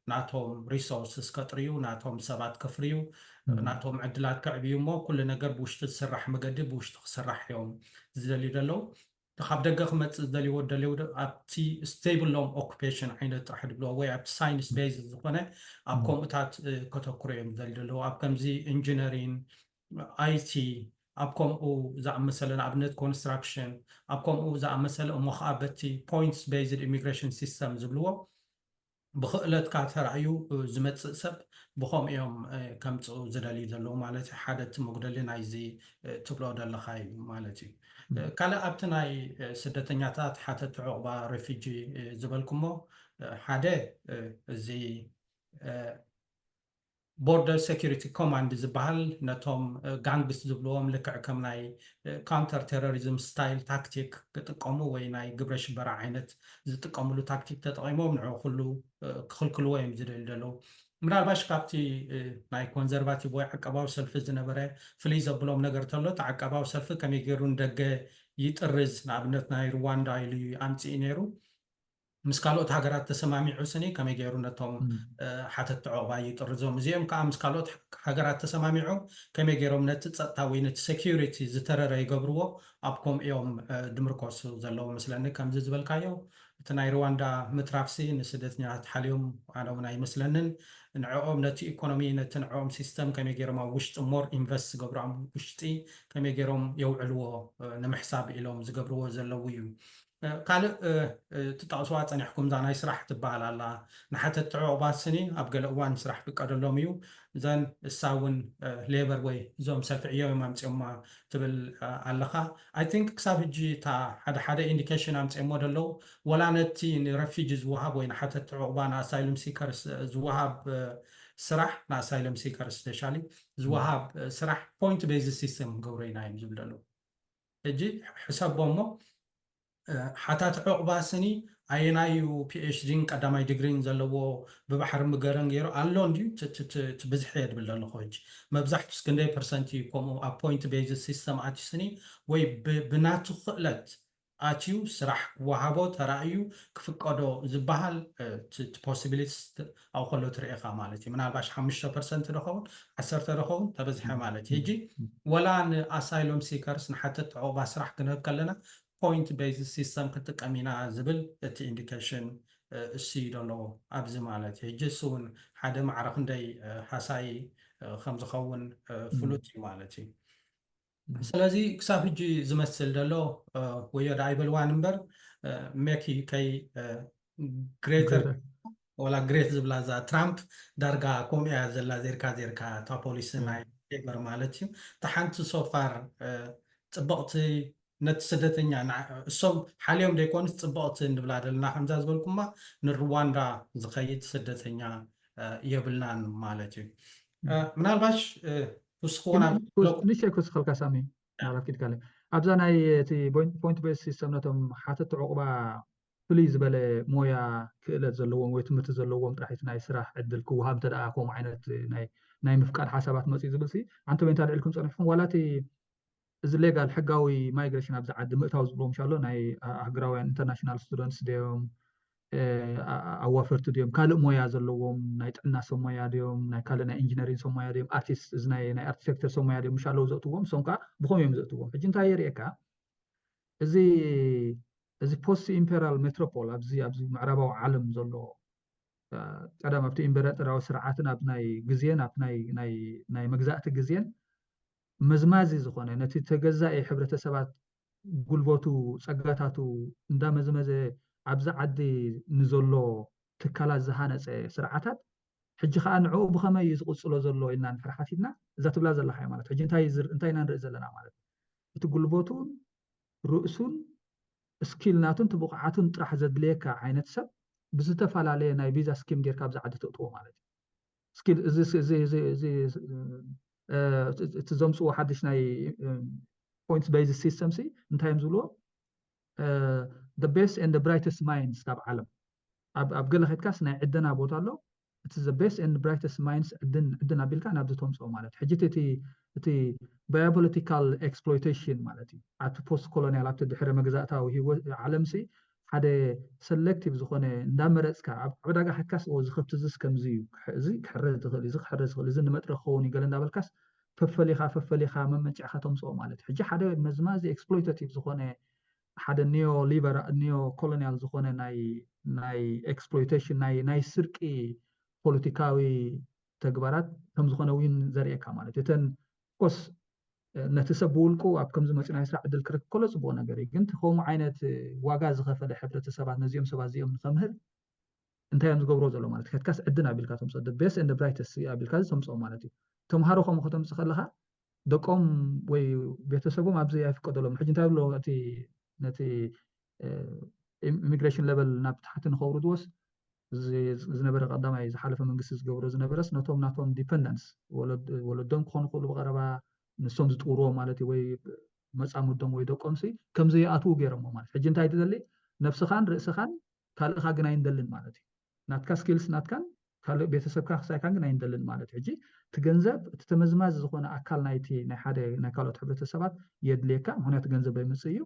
ناتهم resources كتريو ناتهم سبات كفريو ناتهم عدلات كعبيو مو كل نجار بوشت تسرح مقدب بوشت تسرح يوم زي دلو تخاب دقة خمت دليو أبتي stable long occupation عند أحد بلو ويا أبت science based زخنة أبكم أتات كتوكريم دلو أبكم زي engineering IT أبكم أو زعم مثلا أبنت construction أبكم أو زعم مثلا مخابتي points based immigration system زبلوه بخلت كاتر عيو زمت سب بخوم يوم كم زدالي دلو مالتي حادث مقدلين عايزي تبلو دل خاي مالتي كلا أبتناي سدتنياتات حتى تعقبا ريفيجي زبالكمو حدا زي بوردر سيكوريتي كوماند زبال نتوم غانغس زبلوم لكع كم ناي كاونتر تيروريزم ستايل تاكتيك تقومو وي ناي ግብረ ሽበራ ዓይነት ዝጥቀምሉ ታክቲክ ተጠቂሞም ንዑ ኩሉ ክኽልክልዎ እዮም ዝደልደለው ምናልባሽ ካብቲ ናይ ኮንዘርቫቲቭ ወይ ዓቀባዊ ሰልፊ ዝነበረ ፍልይ ዘብሎም ነገር ተሎ እቲ ዓቀባዊ ሰልፊ ከመይ ገይሩ ንደገ ይጥርዝ ንኣብነት ናይ ሩዋንዳ ኢሉ ኣምፂኡ ነይሩ ምስ ካልኦት ሃገራት ተሰማሚዑ ስኒ ከመይ ገይሩ ነቶም ሓተት ዕቑባ ይጥርዞም እዚኦም ከዓ ምስ ካልኦት ሃገራት ተሰማሚዑ ከመይ ገይሮም ነቲ ፀጥታ ወይ ነቲ ሴኪሪቲ ዝተረረ ይገብርዎ ኣብ ከምኦም ድምርኮስ ዘለዎ መስለኒ ከምዚ ዝበልካዮ እቲ ናይ ሩዋንዳ ምትራፍሲ ንስደተኛታት ሓልዮም ኣነ እውን ኣይመስለንን ንዕኦም ነቲ ኢኮኖሚ ነቲ ንዕኦም ሲስተም ከመይ ገይሮም ኣብ ውሽጢ ሞር ኢንቨስት ዝገብሩ ኣብ ውሽጢ ከመይ ገይሮም የውዕልዎ ንምሕሳብ ኢሎም ዝገብርዎ ዘለው እዩ ካልእ ትጠቕስዋ ፀኒሕኩም እዛ ናይ ስራሕ ትበሃል ኣላ ንሓተት ዕቑባ ስኒ ኣብ ገለ እዋን ስራሕ ፍቀደሎም እዩ እዘን እሳ እውን ሌበር ወይ እዞም ሰልፊ ዕዮዮም ኣምፂኦማ ትብል ኣለኻ ኣይ ቲንክ ክሳብ ሕጂ እታ ሓደ ሓደ ኢንዲኬሽን ኣምፂኦሞ ደለው ወላ ነቲ ንረፊጂ ዝወሃብ ወይ ንሓተት ዕቑባ ንኣሳይሎም ሲከርስ ዝወሃብ ስራሕ ንኣሳይሎም ሲከርስ ስፔሻሊ ዝወሃብ ስራሕ ፖይንት ቤዝ ሲስተም ገብሮ ኢና እዮም ዝብል ደለው ሕጂ ሕሰቦ እሞ ሓታት ዕቑባ ስኒ ኣየናዩ ፒኤችዲን ቀዳማይ ዲግሪን ዘለዎ ብባሕሪ ምገረን ገይሩ ኣሎ እንድዩ ትብዝሕ እየ ድብል ኣለኹ ሕጂ መብዛሕቱ እስክንደይ ፐርሰንት እዩ ከምኡ ኣብ ፖይንት ቤዝ ሲስተም ኣትዩ ስኒ ወይ ብናቱ ክእለት ኣትዩ ስራሕ ክወሃቦ ተራእዩ ክፍቀዶ ዝበሃል ፖሲቢሊቲስ ኣብ ከሎ ትሪኢኻ ማለት እዩ ምናልባሽ 5% ደኸውን 10 ደኸውን ተበዝሐ ማለት እዩ ሕጂ ወላ ንኣሳይሎም ሲከርስ ንሓተት ዕቑባ ስራሕ ክንህብ ከለና ፖይንት ቤዝ ሲስተም ክጥቀም ኢና ዝብል እቲ ኢንዲኬሽን እሱ ደሎ ኣብዚ ማለት እዩ ሕጂ እሱ እውን ሓደ ማዕረ ክንደይ ሓሳይ ከም ዝኸውን ፍሉጥ እዩ ማለት እዩ ስለዚ ክሳብ ሕጂ ዝመስል ደሎ ወዮዳ ኣይበልዋን እምበር ሜኪ ከይ ግሬተር ወላ ግሬት ዝብላ ዛ ትራምፕ ዳርጋ ከምኡ እያ ዘላ ዜርካ እታ ፖሊስ ናይ ሌበር ማለት እዩ እታ ሓንቲ ሶፋር ፅብቕቲ ነቲ ስደተኛ እሶም ሓልዮም ደይኮኑስ ፅብቕቲ ንብላ ደለና ከምዛ ዝበልኩማ ንሩዋንዳ ዝኸይድ ስደተኛ የብልናን ማለት እዩ ምናልባሽ ውስኹና ንሸይ ክውስኸልካ ሳሚ ናብኪድ ካለ ኣብዛ ናይ እቲ ፖይንት ቤዝ ሲስተም ነቶም ሓተት ዕቑባ ፍልይ ዝበለ ሞያ ክእለት ዘለዎም ወይ ትምህርቲ ዘለዎም ጥራሒት ናይ ስራሕ ዕድል ክወሃብ እንተደኣ ከምኡ ዓይነት ናይ ምፍቃድ ሓሳባት መፅኡ ዝብል ኣንተ ወይ እንታይ ልዕልኩም ፀኒሕኩም ዋላ እቲ እዚ ሌጋል ሕጋዊ ማይግሬሽን ኣብዛ ዓዲ ምእታው ዝብሎም ሻሎ ናይ ሃገራውያን ኢንተርናሽናል ስቱደንትስ ድዮም ኣዋፈርቲ ድዮም ካልእ ሞያ ዘለዎም ናይ ጥዕና ሰብ ሞያ ድዮም ናይ ካልእ ናይ ኢንጂነሪንግ ሰብ ሞያ ድዮም ኣርቲስት እዚ ናይ ኣርኪቴክቸር ሰብ ሞያ ድዮም ምሻለው ዘእትዎም እሶም ከዓ ብኸመይ እዮም ዘእትዎም ሕጂ እንታይ የርእየካ እዚ ፖስት ኢምፔሪያል ሜትሮፖል ኣብዚ ምዕራባዊ ዓለም ዘሎ ቀደም ኣብቲ ኢምፔራጦራዊ ስርዓትን ኣብ ናይ ግዜን ኣብ ናይ መግዛእቲ ግዜን መዝማዚ ዝኾነ ነቲ ተገዛኢ ሕብረተሰባት ጉልበቱ ፀጋታቱ እንዳመዝመዘ ኣብዛ ዓዲ ንዘሎ ትካላት ዝሃነፀ ስርዓታት ሕጂ ከዓ ንዕኡ ብኸመይ እዩ ዝቕፅሎ ዘሎ ኢልና ንድሕር ሓቲትና እዛ ትብላ ዘለካ ማለት ሕጂ እንታይ ኢና ንርኢ ዘለና ማለት እቲ ጉልበቱን ርእሱን ስኪል ናቱን ትብቕዓቱን ጥራሕ ዘድልየካ ዓይነት ሰብ ብዝተፈላለየ ናይ ቪዛ ስኪም ጌርካ ኣብዛ ዓዲ ተእትዎ ማለት እዩ ስኪል እቲ ዘምፅዎ ሓድሽ ናይ ፖይንት ቤዝ ሲስተም ሲ እንታይ እዮም ዝብልዎ the best and the brightest minds ካብ ዓለም ኣብ ገለ ኸትካስ ናይ ዕደና ቦታ ኣሎ እቲ the best and the brightest minds ዕድን ኣቢልካ ናብዚ ተምፅኦ ማለት ሕጂ እቲ ባዮፖለቲካል ኤክስፕሎይቴሽን ማለት እዩ ኣብቲ ፖስት ኮሎኒያል ኣብቲ ድሕረ መግዛእታዊ ዓለም ሲ ሓደ ሰሌክቲቭ ዝኾነ እንዳመረፅካ ኣብ ዕዳጋ ኸትካስ እዚ ከብቲ ዝስ ከምዚ እዩ እዚ ክሕረዝ ትኽእል እዚ ክሕረዝ ትኽእል እዚ ንመጥረ ክኸውን ይገለ እንዳበልካስ ፈፈሊኻ መመንጭዕካ ተምፅኦ ማለት ሕጂ ሓደ መዝማዚ ኤክስፕሎይታቲቭ ዝኾነ ሓደ ኒዮ ኮሎኒያል ዝኾነ ናይ ኤክስፕሎይቴሽን ናይ ስርቂ ፖለቲካዊ ተግባራት ከም ዝኾነ እውን ዘርእየካ ማለት እተን ኮስ ነቲ ሰብ ብውልቁ ኣብ ከምዚ መፂ ናይ ስራሕ ዕድል ክረክብ ከሎ ፅቡቅ ነገር እዩ ግን ከምኡ ዓይነት ዋጋ ዝኸፈለ ሕብረተሰባት ነዚኦም ሰባት እዚኦም ንከምህር እንታይ እዮም ዝገብሮ ዘሎ ማለት ከትካስ ዕድን ኣቢልካ ተምፅኦ the best and the brightest ኣቢልካ ተምፅኦ ማለት እዩ ተምሃሮ ከምኡ ከተምፅእ ከለካ ደቆም ወይ ቤተሰቦም ኣብዚ ኣይፍቀደሎም ሕጂ እንታይ ብሎ ነቲ ኢሚግሬሽን ሌቨል ናብ ታሕቲ ንኸውሩ ድወስ ዝነበረ ቀዳማይ ዝሓለፈ መንግስቲ ዝገብሮ ዝነበረስ ነቶም ናቶም ዲፐንደንስ ወለዶም ክኾኑ ክእሉ ብቀረባ ንሶም ዝጥውርዎ ማለት ወይ መፃሙዶም ወይ ደቆምሲ ከምዚ ይኣትዉ ገይሮሞ ማለት ሕጂ እንታይ ትደሊ ነፍስኻን ርእስኻን ካልእኻ ግን ኣይንደልን ማለት እዩ ናትካ ስኪልስ ናትካን ካልእ ቤተሰብካ ክሳይካን ግን ኣይንደልን ማለት እዩ ሕጂ እቲ ገንዘብ እቲ ተመዝማዝ ዝኾነ ኣካል ናይቲ ናይ ሓደ ናይ ካልኦት ሕብረተሰባት የድልየካ ምክንያቱ ገንዘብ በይምፅእ እዩ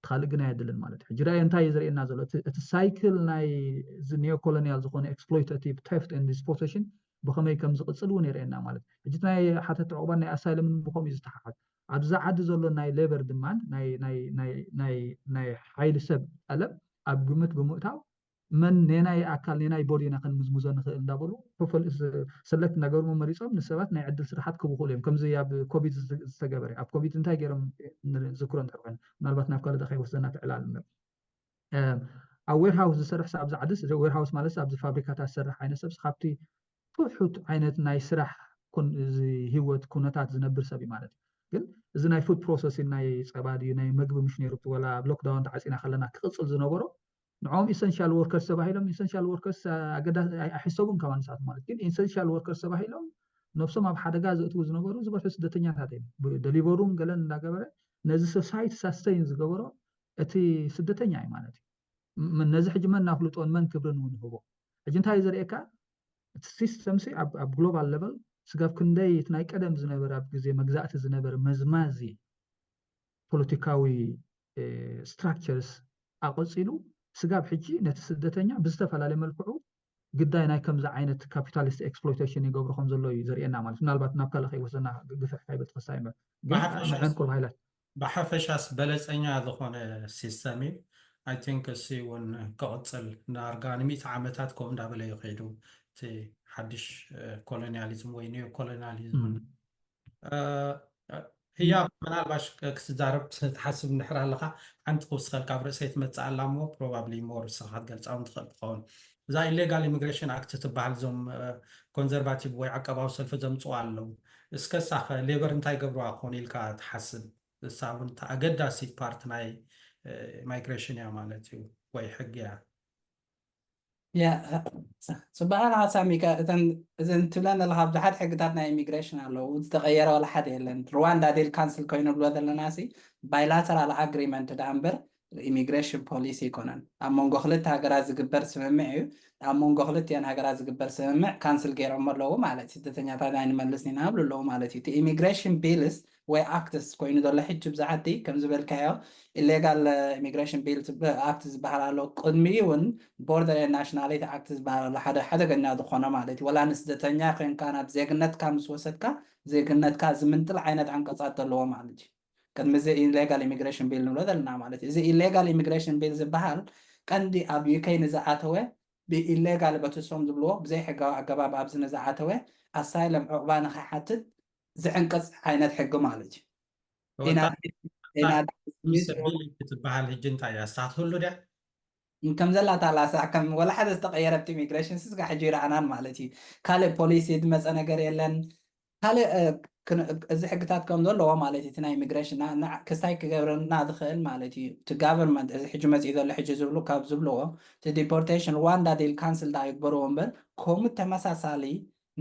ካልእ ግን ኣየድልን ማለት እዩ ሕጂ ራእየ እንታይ እዩ ዘርእየና ዘሎ እቲ ሳይክል ናይ ኒዮ ኮሎኒያል ዝኾነ ኤክስፕሎይታቲቭ ቴፍት ኤንድ ዲስፖሴሽን ብኸመይ ከም ዝቕፅል እውን የርእየና ማለት እዩ ሕጂ ናይ ሓተት ዕቑባን ናይ ኣሳይለምን ብከምኡ እዩ ዝተሓሓዝ ኣብዚ ዓዲ ዘሎ ናይ ሌበር ድማን ናይ ሓይሊ ሰብ ጠለብ ኣብ ግምት ብምእታው መን ነናይ ኣካል ነናይ ቦዲና ክንምዝምዞ ንኽእል እንዳበሉ ሰለክት እንዳገበሩ መሪፆም ንሰባት ናይ ዕድል ስራሓት ክህቡ ክእሉ እዮም ከምዚ ኣብ ኮቪድ ዝተገበረ ኣብ ኮቪድ እንታይ ገይሮም ዝክሮ እንተር ኮይኑ ምናልባት ናብ ካልእ ዳኸይ ወስደና ትዕላል እምበር ኣብ ዌርሃውስ ዝሰርሕ ሰብ ኣብዚ ዓድስ ዌርሃውስ ማለት ኣብዚ ፋብሪካታት ዝሰርሕ ዓይነት ሰብ ካብቲ ትሑት ዓይነት ናይ ስራሕ ህይወት ኩነታት ዝነብር ሰብ እዩ ማለት እዩ ግን እዚ ናይ ፉድ ፕሮሰሲንግ ናይ ፀባ ድዩ ናይ ምግቢ ምሽ ነይሩ ወላ ሎክዳውን ተዓፂና ከለና ክቅፅል ዝነበሮ ንዖም ኢሰንሻል ወርከርስ ተባሂሎም ኢሰንሻል ወርከርስ ኣይሕሰቡን ካብ ንሳቶም ማለት ግን ኢሰንሻል ወርከርስ ተባሂሎም ነፍሶም ኣብ ሓደጋ ዘእትዉ ዝነበሩ ዝበርሑ ስደተኛታት እዮም ደሊቨሩን ገለን እንዳገበረ ነዚ ሶሳይቲ ሳስተይን ዝገበሮ እቲ ስደተኛ እዩ ማለት እዩ ነዚ ሕጂ መን ናፍልጦን መን ክብርን እውን ንህቦ ሕጂ እንታይ ዘርእየካ እቲ ሲስተምሲ ኣብ ግሎባል ሌቨል ስጋብ ክንደይ እቲ ናይ ቀደም ዝነበረ ኣብ ግዜ መግዛእቲ ዝነበረ መዝማዚ ፖለቲካዊ ስትራክቸርስ ኣቆፂሉ ስጋብ ሕጂ ነቲ ስደተኛ ብዝተፈላለየ መልክዑ ግዳይ ናይ ከምዚ ዓይነት ካፒታሊስት ኤክስፕሎይቴሽን ይገብሮ ከም ዘሎ እዩ ዘርእየና ማለት ናብ ናብ ካልእ ከይወሰና ግፍሕ ካይበት ተኸሳይ እምበር ንዕን ቁርብ ሃይላት ብሓፈሻስ በለፀኛ ዝኾነ ሲስተም እዩ ኣይ ቲንክ እሲ እውን ክቕፅል ዳርጋ ን100 ዓመታት ከምኡ እንዳበለ ይኸይዱ እቲ ሓድሽ ኮሎኒያሊዝም ወይ ኒዮ ኮሎኒያሊዝም ህያብ ምናልባሽ ክትዛረብ ትሓስብ እንድሕር ኣለካ ሓንቲ ክውስኸልካ ኣብ ርእሰይ ትመፅእ ኣላ እሞ ፕሮባብሊ ሞር ንስኻ ክትገልፃ እውን ትኽእል ትኸውን እዛ ኢሌጋል ኢሚግሬሽን ኣክት ትበሃል እዞም ኮንዘርቫቲቭ ወይ ዓቀባዊ ሰልፊ ዘምፅዋ ኣለዉ እስከሳኸ ሌበር እንታይ ገብርዋ ክኾን ኢልካ ትሓስብ እሳ እውን ኣገዳሲት ፓርት ናይ ማይግሬሽን እያ ማለት እዩ ወይ ሕጊ እያ ፅባቐ ሓሳሚካ እዘን ትብለን ዘለካ ብዙሓት ሕግታት ናይ ኢሚግሬሽን ኣለዉ ዝተቐየረ ወላ ሓደ የለን ሩዋንዳ ዴል ካንስል ኮይኑ ብሎ ዘለና ሲ ባይላተራል ኣግሪመንት ዳ እምበር ኢሚግሬሽን ፖሊሲ ይኮነን ኣብ መንጎ ክልተ ሃገራት ዝግበር ስምምዕ እዩ ኣብ መንጎ ክልቲአን ሃገራት ዝግበር ስምምዕ ካንስል ገይሮም ኣለዉ ማለት ስደተኛታት ኣይንመልስ ኢና ብሉ ኣለዉ ማለት እዩ እቲ ኢሚግሬሽን ቢልስ ወይ ኣክትስ ኮይኑ ዘሎ ሕጂ ብዛዓዲ ከም ዝበልካዮ ኢሌጋል ኢሚግሬሽን ቢል ኣክት ዝበሃል ኣሎ ቅድሚ እውን ቦርደር ናሽናሊቲ ኣክት ዝበሃል ኣሎ ሓደ ሓደገኛ ዝኾነ ማለት እዩ ወላ ንስደተኛ ኮንካ ናብ ዜግነትካ ምስ ወሰድካ ዜግነትካ ዝምንጥል ዓይነት ዓንቀፃት ኣለዎ ማለት እዩ ቅድሚ እዚ ኢሌጋል ኢሚግሬሽን ቢል ንብሎ ዘለና ማለት እዩ እዚ ኢሌጋል ኢሚግሬሽን ቢል ዝበሃል ቀንዲ ኣብ ዩኬይ ንዝኣተወ ብኢሌጋል በትሶም ዝብልዎ ብዘይ ሕጋዊ ኣገባብ ኣብዚ ንዝኣተወ ኣሳይለም ዕቑባ ንኸይሓትት ዝዕንቀፅ ዓይነት ሕጊ ማለት እዩ ትበሃል ሕጂ እንታይ እያ ሳትህሉ ድያ ከም ዘላታ ላሳ ከም ወላ ሓደ ዝተቐየረብቲ ኢሚግሬሽን ስስጋ ሕጂ ይረኣናን ማለት እዩ ካልእ ፖሊሲ ዝመፀ ነገር የለን ካልእ እዚ ሕግታት ከም ዘለዎ ማለት እዩ እቲ ናይ ኢሚግሬሽን ክስታይ ክገብርና ዝኽእል ማለት እዩ እቲ ጋቨርንመንት እዚ ሕጂ መፅኡ ዘሎ ሕጂ ዝብሉ ካብ ዝብልዎ እቲ ዲፖርቴሽን ሩዋንዳ ዴል ካንስል ዳ ይግበርዎ እምበር ከምኡ ተመሳሳሊ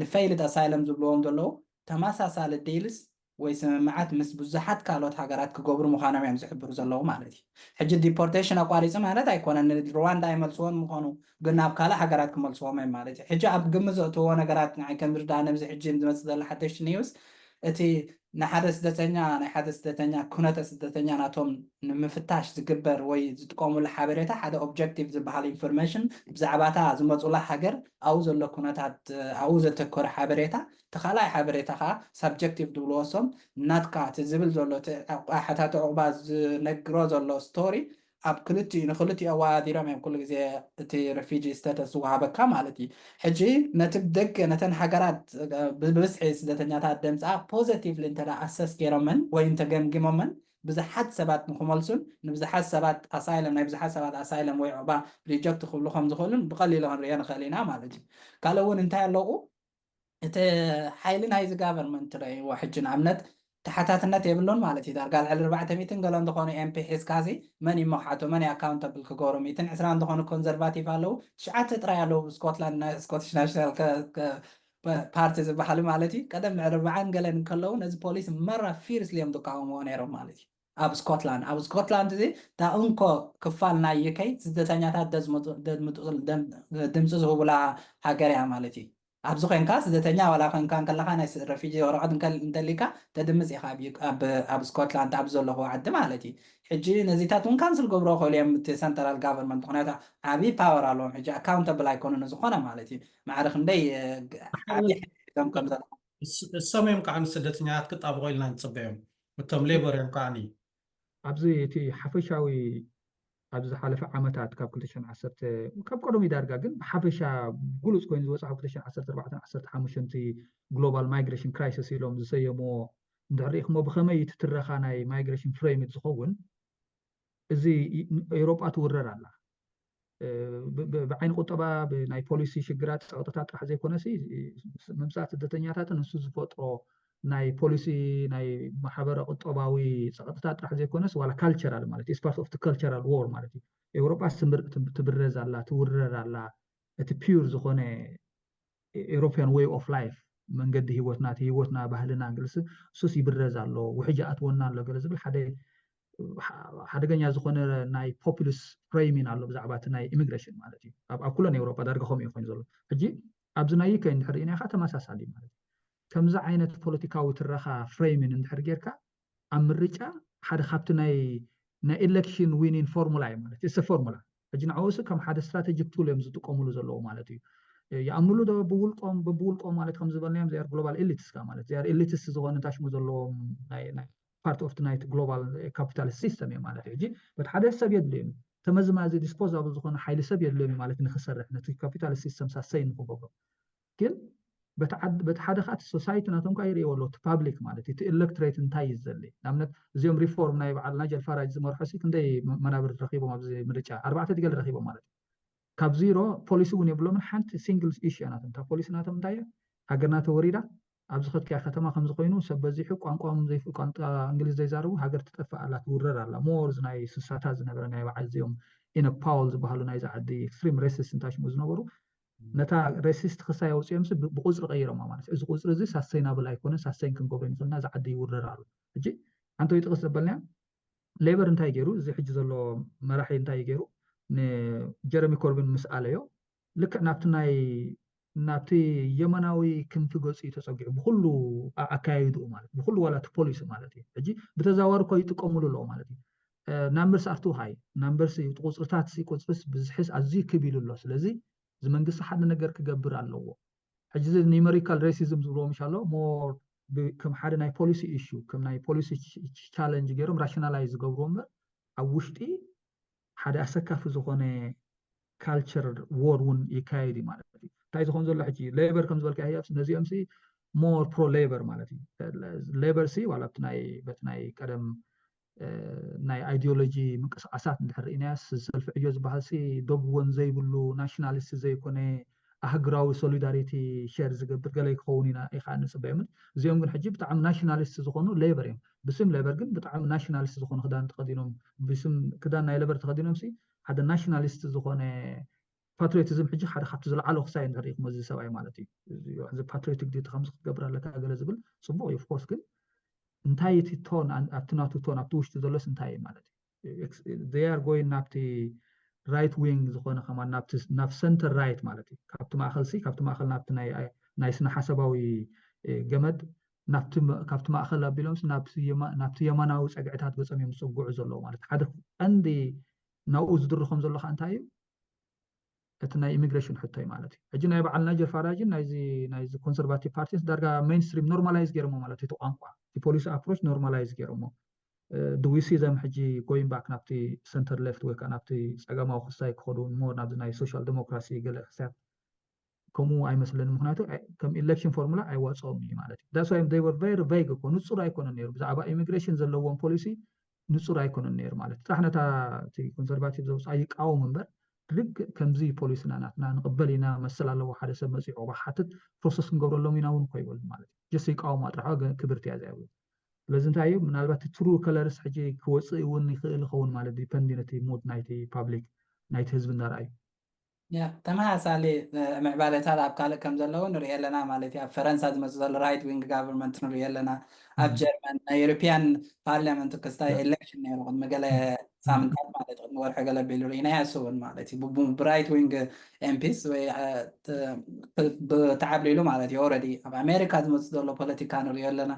ንፈይልድ ኣሳይለም ዝብልዎም ዘለዉ ተመሳሳሊ ዴልስ ወይ ስምምዓት ምስ ብዙሓት ካልኦት ሃገራት ክገብሩ ምዃኖም እዮም ዝሕብሩ ዘለዉ ማለት እዩ ሕጂ ዲፖርቴሽን ኣቋሪፁ ማለት ኣይኮነን ሩዋንዳ ኣይመልስዎን ምዃኑ ግን ናብ ካልእ ሃገራት ክመልስዎም እዮም ማለት እዩ ሕጂ ኣብ ግምት ዘእትዎ ነገራት ንዓይ ከም ዝርዳእነ ኣብዚ ሕጂ ዝመፅእ ዘሎ ሓደሽቲ ኒውስ እቲ ንሓደ ስደተኛ ናይ ሓደ ስደተኛ ኩነተ ስደተኛ ናቶም ንምፍታሽ ዝግበር ወይ ዝጥቀሙሉ ሓበሬታ ሓደ ኦብጀክቲቭ ዝበሃል ኢንፎርሜሽን ብዛዕባታ ዝመፁላ ሃገር ኣብኡ ዘሎ ኩነታት ኣብኡ ዘተኮረ ሓበሬታ ተኻልኣይ ሓበሬታ ከዓ ሳብጀክቲቭ ዝብልዎሶም ናትካ እቲ ዝብል ዘሎ ሓታቲ ዕቑባ ዝነግሮ ዘሎ ስቶሪ ኣብ ንክልቲኡ ኣዋዲሮም እዮም ኩሉ ግዜ እቲ ሬፊጂ ስታተስ ዝወሃበካ ማለት እዩ ሕጂ ነቲ ብደገ ነተን ሃገራት ብብዝሒ ስደተኛታት ደምፃ ፖዘቲቭሊ እንተ ኣሰስ ገይሮመን ወይ እንተገምጊሞመን ብዙሓት ሰባት ንክመልሱን ንብዙሓት ሰባት ኣሳይለም ናይ ብዙሓት ሰባት ኣሳይለም ወይ ዕቑባ ሪጀክት ክብሉ ከም ዝኽእሉን ብቐሊሉ ክንሪኦ ንኽእል ኢና ማለት እዩ ካልእ እውን እንታይ ኣለዉ እቲ ሓይሊ ናይዚ ጋቨርንመንት ረእይዎ ሕጂ ንኣብነት تحتاتنا يبلون مالتي دار قال على 400 قالوا دخوني ام بي حسكازي ماني محاتو ماني اكاونتبل كغورو 220 دخوني كونزرفاتيف علو شعات ترايالو سكوتلاند سكوتش ناشونال ك بارتيز بحال مالتي قدم على 4 قالن كلو نز بوليس مره فيرس ليم دقاومو نيرو مالتي اب سكوتلاند زي تا انكو كفالنا يكي زدتانياታት دمص زوبلا هاجريا مالتي ابزو كنكاس زدتانيا ولا كان كلها ناس رفيجي ورقد انتليكا تدمز إخابي أب سكوتلاند أب زلوا عد مالتي حجي نزيتاتون كانسل قبرو خوليم سنترال جافرمنت هنا عبي باور علوم حجي أكاونتبل أيكونوا نزخونا مالتي معرخ ندي عبي كم السميم كعن سدتنيات كت أبغى لنا نتصبهم وتم ليبر يوم كعني أبزي تي حفشاوي أبز حالف عامتات كاب كلتشان عصرت وكاب قدومي دارجا جن حفشا جلوس كوين زوج حاب كلتشان عصرت 14 تي global migration crisis يلوم زي مو داريخ مو بخمي تترخاناي migration frame تزخون زي أوروبا تورر الله بعين قطبة بناي بوليسي شجرات سقطات حزي كونسي ممسات الدتنياتات نسوز فترة ناي بوليسي ناي محبرة قطباوي سقطات حزي كونس ولا cultural مالتي is part of the cultural war مالتي أوروبا تبرز الله تورر الله تبيور زخونة European way of life من قد هيوتنا بهلنا جلس سوسي يبرز الله وحاجات ونا الله جلس بالحدي حدقنيا زخونة ناي populist framing على بزعبات ناي immigration مالتي أب كلنا أوروبا دارجهم يخون زلوا حجي أبزناي كين حرينا خاتم ما سالي مالتي كم زعينة politica وترخا framing إن حرجيركا أمريكا حد خبط ناي election winning formula مالتي it's a formula حجي نعوس كم حد strategic tool يمزتو كملو زلوا مالتي يعملوا ده بقول قوم مالت خمسة بالنيام زي global elites كمالت زي elites زغون تاشمو زلوا ناي part of the night global capitalist system مالت يجي بتحدث سبيد لهم تمزم هذه disposable زغون حيل سبيد لهم مالت نخسر إحنا في capitalist system ساسين فوقه كل بتحدث society ناتهم كايري ولا public مالت electorate انتايز زلي نعمل زيهم reform نايب على نجل فرج زمر حسي كندي منابر رخيبة ما بزي مرجع 4 تقل رخيبة مالت كاب زيرو بوليسي ونيبلو من حنت سينجل إيش أنا تنتا بوليسي ناتهم دايا هاجرنا توريدا أبزخت كختمة خمس قينو سبزي حق أنقام زي فوق أنت إنجليز زي زارو هاجر تتفق على تورر على مورز ناي سساتاز نبرنا يوعزيهم إن باولز بحالو نايز عدي إكستريم ريسيست نتاش مزنورو نتا ريسيست خسايا وسيمس بقصر غيره ما مانس إذا قصر زي ساسينا بلايكونه ساسين كن قبرين فلنا زعدي يورر على هجي أنتو يتقص بلنا ليبر انتاي جيرو زي حجز الله مراحي انتاي جيرو جيرمي كوربين مسألة لك نابتي يمناوي كنت جزء تصقع بخلو أكايد مالت بخلو ولا تبوليس مالتي أجي بتزاور كوي تقوملو لو مالتي نمبرس أرتو هاي نمبرس يتقص رتاتسي قص بزحس أزي كبير الله سلزي زمن قص حد نجار كجبر الله حجز نيمريكال ريسيزم زلوا مش الله مور كم حد ناي بوليسي إيشو كم ناي بوليسي تشالنج جيرم راشنالايز جوروم أوشتي حدا أسكاف زخونة culture war ون يكايدي مالتي تاي زخون زول حكي labor كم زول كهيا بس نزي أمسي more pro labor مالتي labor سي ولا بتناي كلام ناي ideology مقص أسات نحر إناس سلف عيوز بحسي دوغون زي بلو nationalist زي كونه أهجراو solidarity shares قبل قالي خونينا إخوان سبعمن زيهم كن حجي بتعم nationalist زخونو labor يوم بسم labor كن بتعم nationalist زخون خدان تقدينهم بسم كدان ناي labor تقدينهم سي هذا nationalist زخون patriotism حجي حدا خبط زل على خسائن طريق مزي سبعي مالتي إذا patriotic دي تخمس قبل لك أقل زبل صبوا يفكوس كن انتهي تون أبتناتو تون أبتوش تدلس انتهي مالتي they are going نابتي right wing زخونة كمان ناب center right مالتي كابتو ما أخل نابت نايسنا حسباوي جمد كابتو ما أخل بيلومس نابتي يماناوس أقعدات بس أمي مصقوع زلو مالتي حدا عندي ناوز درخم زلو خانتايو اتنا immigration حتى مالتي اجينا يبعل نجر فراجين نايزي conservative parties دارجا mainstream normalize جيرمو مالتي تو انقوا the police approach normalize جيرمو do we see them حجي going back نابتي center left ويكا نابتي ساقما وخصاي كخدون مور نابتي ناي social democracy قل خساب كمو اي مثلا مهناتو كم election formula اي واتسومي مالتي that's why they were very vague كو نصر ايكون النير بزعبا immigration زلوون policy نصر ايكون النير مالتي تحنا تي conservative زوس اي قاوم منبر رج كمزي بوليسنا ناتنا نقبلنا مثلا لو حدا سب مسيح وبحثت بروسس نقول لهم يناون كويبل مالتي جسيك أو ما ترى كبرت يا زاوي ስለዚ እንታይ እዩ ምናልባት ትሩ ከለርስ ሕጂ ክወፅእ እውን ይኽእል ይኸውን ማለት ዲፐንዲ ነቲ ሙድ ናይቲ ፓብሊክ ናይቲ ህዝቢ እናርኣዩ ተመሳሳሊ ምዕባለታት ኣብ ካልእ ከም ዘለዎ ንሪኦ ኣለና ማለት እዩ ኣብ ፈረንሳ ዝመፅእ ዘሎ ራይት ዊንግ ጋቨርንመንት ንሪኦ ኣለና ኣብ ጀርመን ናይ ዩሮፒያን ፓርላመንት ክስታይ ኤሌክሽን ነይሩ ቅድሚ ገለ ሳምንታት ማለት ቅድሚ ወርሒ ገለ ኣቢሉ ርኢናዮ እሱ እውን ማለት እዩ ብራይት ዊንግ ኤምፒስ ወይ ብተዓብሊሉ ማለት እዩ ኦልሬዲ ኣብ ኣሜሪካ ዝመፅእ ዘሎ ፖለቲካ ንሪኦ ኣለና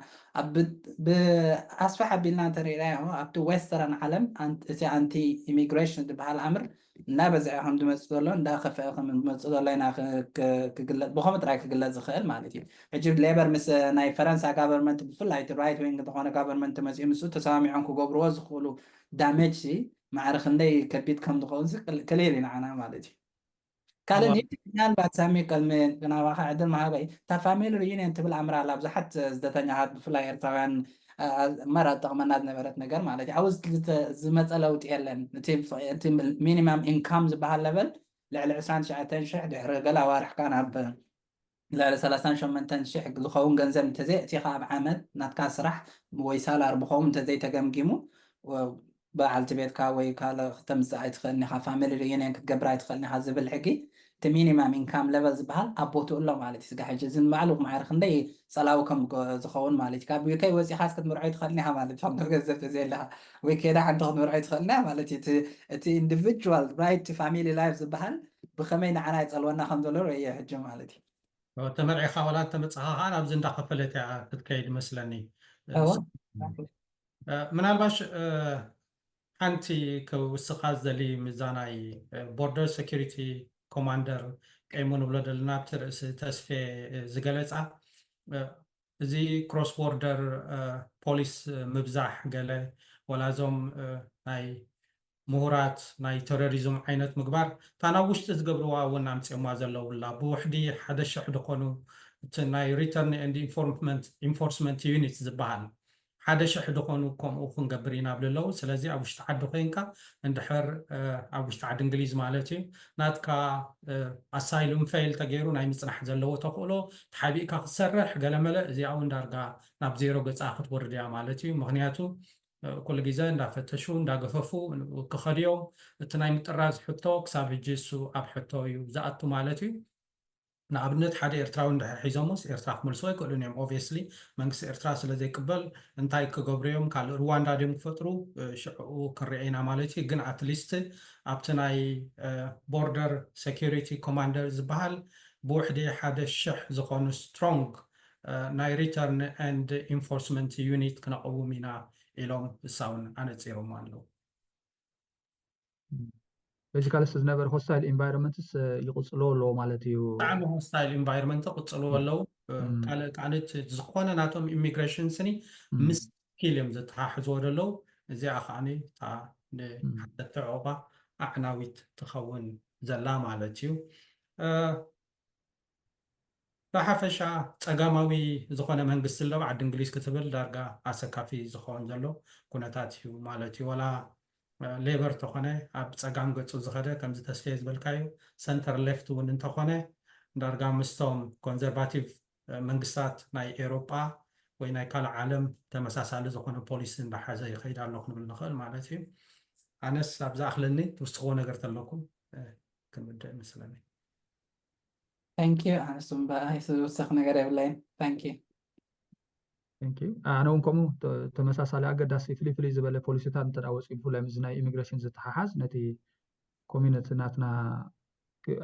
ብኣስፋሕ ኣቢልና እንተሪእናዮ ኣብቲ ዌስተርን ዓለም እቲ ኣንቲ ኢሚግሬሽን ዝበሃል ኣምር እናበዝዐ ከም ዝመፅእ ዘሎ እንዳኸፍአ ከም ዝመፅእ ዘሎ ኢና ክግለፅ ብከምኡ ጥራይ ክግለፅ ዝኽእል ማለት እዩ ሕጂ ሌበር ምስ ናይ ፈረንሳ ጋቨርንመንት ብፍላይ እቲ ራይት ዊንግ ዝኾነ ጋቨርንመንት መፅኡ ምስኡ ተሰማሚዖም ክገብርዎ ዝኽእሉ ዳሜጅ ማዕረ ክንደይ ከቢድ ከም ዝኸውን ክሊል ኢና ዓና ማለት እዩ ካልእ ምናልባት ሳሚ ቅድሚ ናባኻ ዕድል ማሃበይ እታ ፋሚሊ ሪዩኒየን ትብል ኣምራ ኣላ ብዙሓት ስደተኛታት ብፍላይ ኤርትራውያን መረጥ ጠቕመና ዝነበረት ነገር ማለት እዩ ኣብኡ ዝመፀ ለውጢ የለን እቲ ሚኒማም ኢንካም ዝበሃል ለበል ልዕሊ 29,000 ድሕሪ ገለ ኣዋርሕካ ናብ ልዕሊ 38,000 ዝኸውን ገንዘብ እንተዘይእቲኻ ኣብ ዓመት ናትካ ስራሕ ወይ ሳላር ብኸውም እንተዘይተገምጊሙ በዓልቲ ቤትካ ወይ ካልእ ክተምፅእ ኣይትኽእልኒ ኢኻ ፋሚሊ ሪዩኒየን ክትገብር ኣይትኽእልኒ ኢኻ ዝብል ሕጊ እቲ ሚኒማም ኢንካም ለቨል ዝበሃል ኣቦትኡ ኣሎ ማለት እዩ ስጋ ሕጂ እዚ ንባዕሉ ማዕረ ክንደይ ፀላዊ ከም ዝኸውን ማለት እዩ ካብ ዩኬ ወፂኻ ክትምርዖ ይትኽእልኒ ኢኻ ማለት እዩ ከምቲ ገንዘብ ተዘይለኻ ወይ ከዳ ሓንቲ ክትምርዖ ይትኽእልኒ ማለት እዩ እቲ ኢንዲቪጁዋል ራይት ፋሚሊ ላይፍ ዝበሃል ብከመይ ንዓና ይፀልወና ከም ዘሎ ርአየ ሕጂ ማለት እዩ ተመርዒኻ ወላ ተመፅኻ ከዓ ናብዚ እንዳኸፈለት እያ ክትከይድ ይመስለኒ ምናልባሽ ሓንቲ ክውስኻ ዝደሊ ምዛ ናይ ቦርደር ሴኪሪቲ ኮማንደር ቀይሙ ንብሎ ዘለና ኣብቲ ርእሲ ተስፌ ዝገለፃ እዚ ክሮስ ቦርደር ፖሊስ ምብዛሕ ገለ ወላ እዞም ናይ ምሁራት ናይ ቴሮሪዝም ዓይነት ምግባር እታ ናብ ውሽጢ ዝገብርዋ እውን ኣምፂኦማ ዘለውላ ብውሕዲ 1,000 ድኾኑ እቲ ናይ ሪተርን ኤንድ ኢንፎርስመንት ዩኒት ዝበሃል 1,000 ድኾኑ ከምኡ ክንገብር ኢና ብለለዉ ስለዚ ኣብ ውሽጢ ዓዲ ኮይንካ እንድሕር ኣብ ውሽጢ ዓዲ እንግሊዝ ማለት እዩ ናትካ ኣሳይሉም ፌይል ተገይሩ ናይ ምፅናሕ ዘለዎ ተኽእሎ ተሓቢእካ ክትሰርሕ ገለመለ እዚኣ እውን ዳርጋ ናብ ዜሮ ገፃ ክትወርድ እያ ማለት እዩ ምክንያቱ ኩሉ ግዜ እንዳፈተሹ እንዳገፈፉ ክኸድዮም እቲ ናይ ምጥራዝ ሕቶ ክሳብ ሕጂ እሱ ኣብ ሕቶ እዩ ዝኣቱ ማለት እዩ ንኣብነት ሓደ ኤርትራዊ እንድሕር ሒዞምስ ኤርትራ ክመልስዎ ይክእሉን እዮም ኦብቪየስሊ መንግስቲ ኤርትራ ስለዘይቅበል እንታይ ክገብሩ እዮም ካልእ ሩዋንዳ ድዮም ክፈጥሩ ሽዑ ክንሪአ ኢና ማለት እዩ ግን ኣትሊስት ኣብቲ ናይ ቦርደር ሴኪሪቲ ኮማንደር ዝበሃል ብውሕዲ 1,000 ዝኾኑ ስትሮንግ ናይ ሪተርን ኤንድ ኢንፎርስመንት ዩኒት ክነቐውም ኢና ኢሎም እሳውን ኣነፂሮም ኣለዉ ቤዚካሊ ዝነበረ ሆስታይል ኢንቫይሮንመንትስ ይቕፅሎ ኣለዎ ማለት እዩ ብጣዕሚ ሆስታይል ኢንቫይሮንመንት ቅፅልዎ ኣለዉ ካልእ ከዓነት ዝኾነ ናቶም ኢሚግሬሽን ስኒ ምስ ኪል እዮም ዘተሓሕዝዎ ደለዉ እዚኣ ከዓኒ እታ ንሓደተ ዕቑባ ኣዕናዊት ትኸውን ዘላ ማለት እዩ ብሓፈሻ ፀጋማዊ ዝኾነ መንግስቲ ኣለዎ ዓዲ እንግሊዝ ክትብል ዳርጋ ኣሰካፊ ዝኸውን ዘሎ ኩነታት እዩ ማለት እዩ ወላ ሌበር ተኾነ ኣብ ፀጋም ገፁ ዝኸደ ከምዚ ተስፋየ ዝበልካዮ ሰንተር ሌፍት እውን እንተኾነ ዳርጋ ምስቶም ኮንዘርቫቲቭ መንግስታት ናይ ኤሮጳ ወይ ናይ ካልእ ዓለም ተመሳሳሊ ዝኾነ ፖሊሲ እንዳሓዘ ይኸይድ ኣሎ ክንብል ንኽእል ማለት እዩ ኣነስ ኣብ ዝኣኽለኒ ትውስኽዎ ነገር ተለኩም ክንምድእ ይመስለኒ ታንኪዩ ኣነስ ዝውስኽ ነገር የብለይን ታንኪዩ ኣነ እውን ከምኡ ተመሳሳሊ ኣገዳሲ ፍልይ ፍልይ ዝበለ ፖሊሲታት እንተ ወፂኡ ብፍላይ ምስ ናይ ኢሚግሬሽን ዝተሓሓዝ ነቲ ኮሚኒቲ ናትና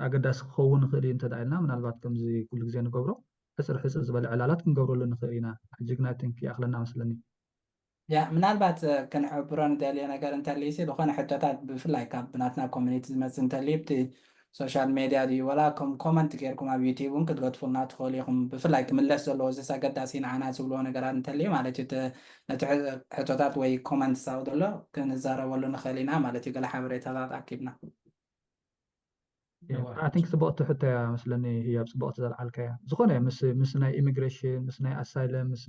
ኣገዳሲ ክኸውን ንኽእል እዩ እንተዳ ኢልና ምናልባት ከምዚ ኩሉ ግዜ ንገብሮ ሕፅር ሕፅር ዝበለ ዕላላት ክንገብረሉ ንኽእል ኢና ሕጂ ግና ትንኪ ኣኽለና መስለኒ ምናልባት ክንሕብሮ ንደልዮ ነገር እንተልዩሲ ዝኾነ ሕቶታት ብፍላይ ካብ ናትና ኮሚኒቲ ዝመፅእ እንተልዩ ብቲ ሶሻል ሜድያ ድዩ ወላ ከም ኮመንት ጌርኩም ኣብ ዩቲብ እውን ክትገድፉልና ትኽእሉ ኢኹም ብፍላይ ክምለስ ዘለዎ እዚ ኣገዳሲ ንዓና ዝብልዎ ነገራት እንተልዩ ማለት እዩ ነቲ ሕቶታት ወይ ኮመንት ሳው ዘሎ ክንዛረበሉ ንኽእል ኢና ማለት እዩ ገለ ሓበሬታታት ኣኪብና ኣቲንክ ፅቡቕቲ ሕቶ እያ መስለኒ ህያብ ፅቡቕቲ ዘለዓልካ እያ ዝኾነ ምስ ናይ ኢሚግሬሽን ምስ ናይ ኣሳይለም ምስ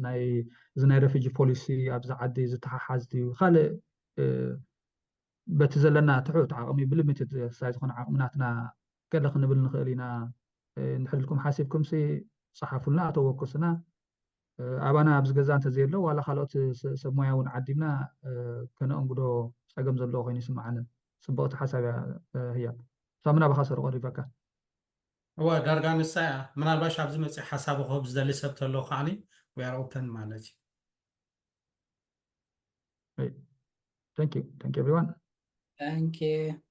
እዚ ናይ ረፊጂ ፖሊሲ ኣብዛ ዓዲ ዝተሓሓዝ ድዩ ካልእ በቲ ዘለና ትሑት ዓቕሚ ብሊሚትድ ሳይ ዝኾነ ዓቕምናትና ገለ ክንብል ንኽእል ኢና እንድሕር ኢልኩም ሓሲብኩምሲ ፀሓፉልና ኣተወኩስና أبانا بس جزان تزير له ولا خلوت سمويا عديمنا كنا أنقدو ساقم زلو غيني سمعنا سبوت حسب هي سامنا بخسر قريبك هو درجة الساعة من الباش عبز مسي حساب خبز ده لسه بتلو خاني we are open مالتي. thank you everyone Thank you.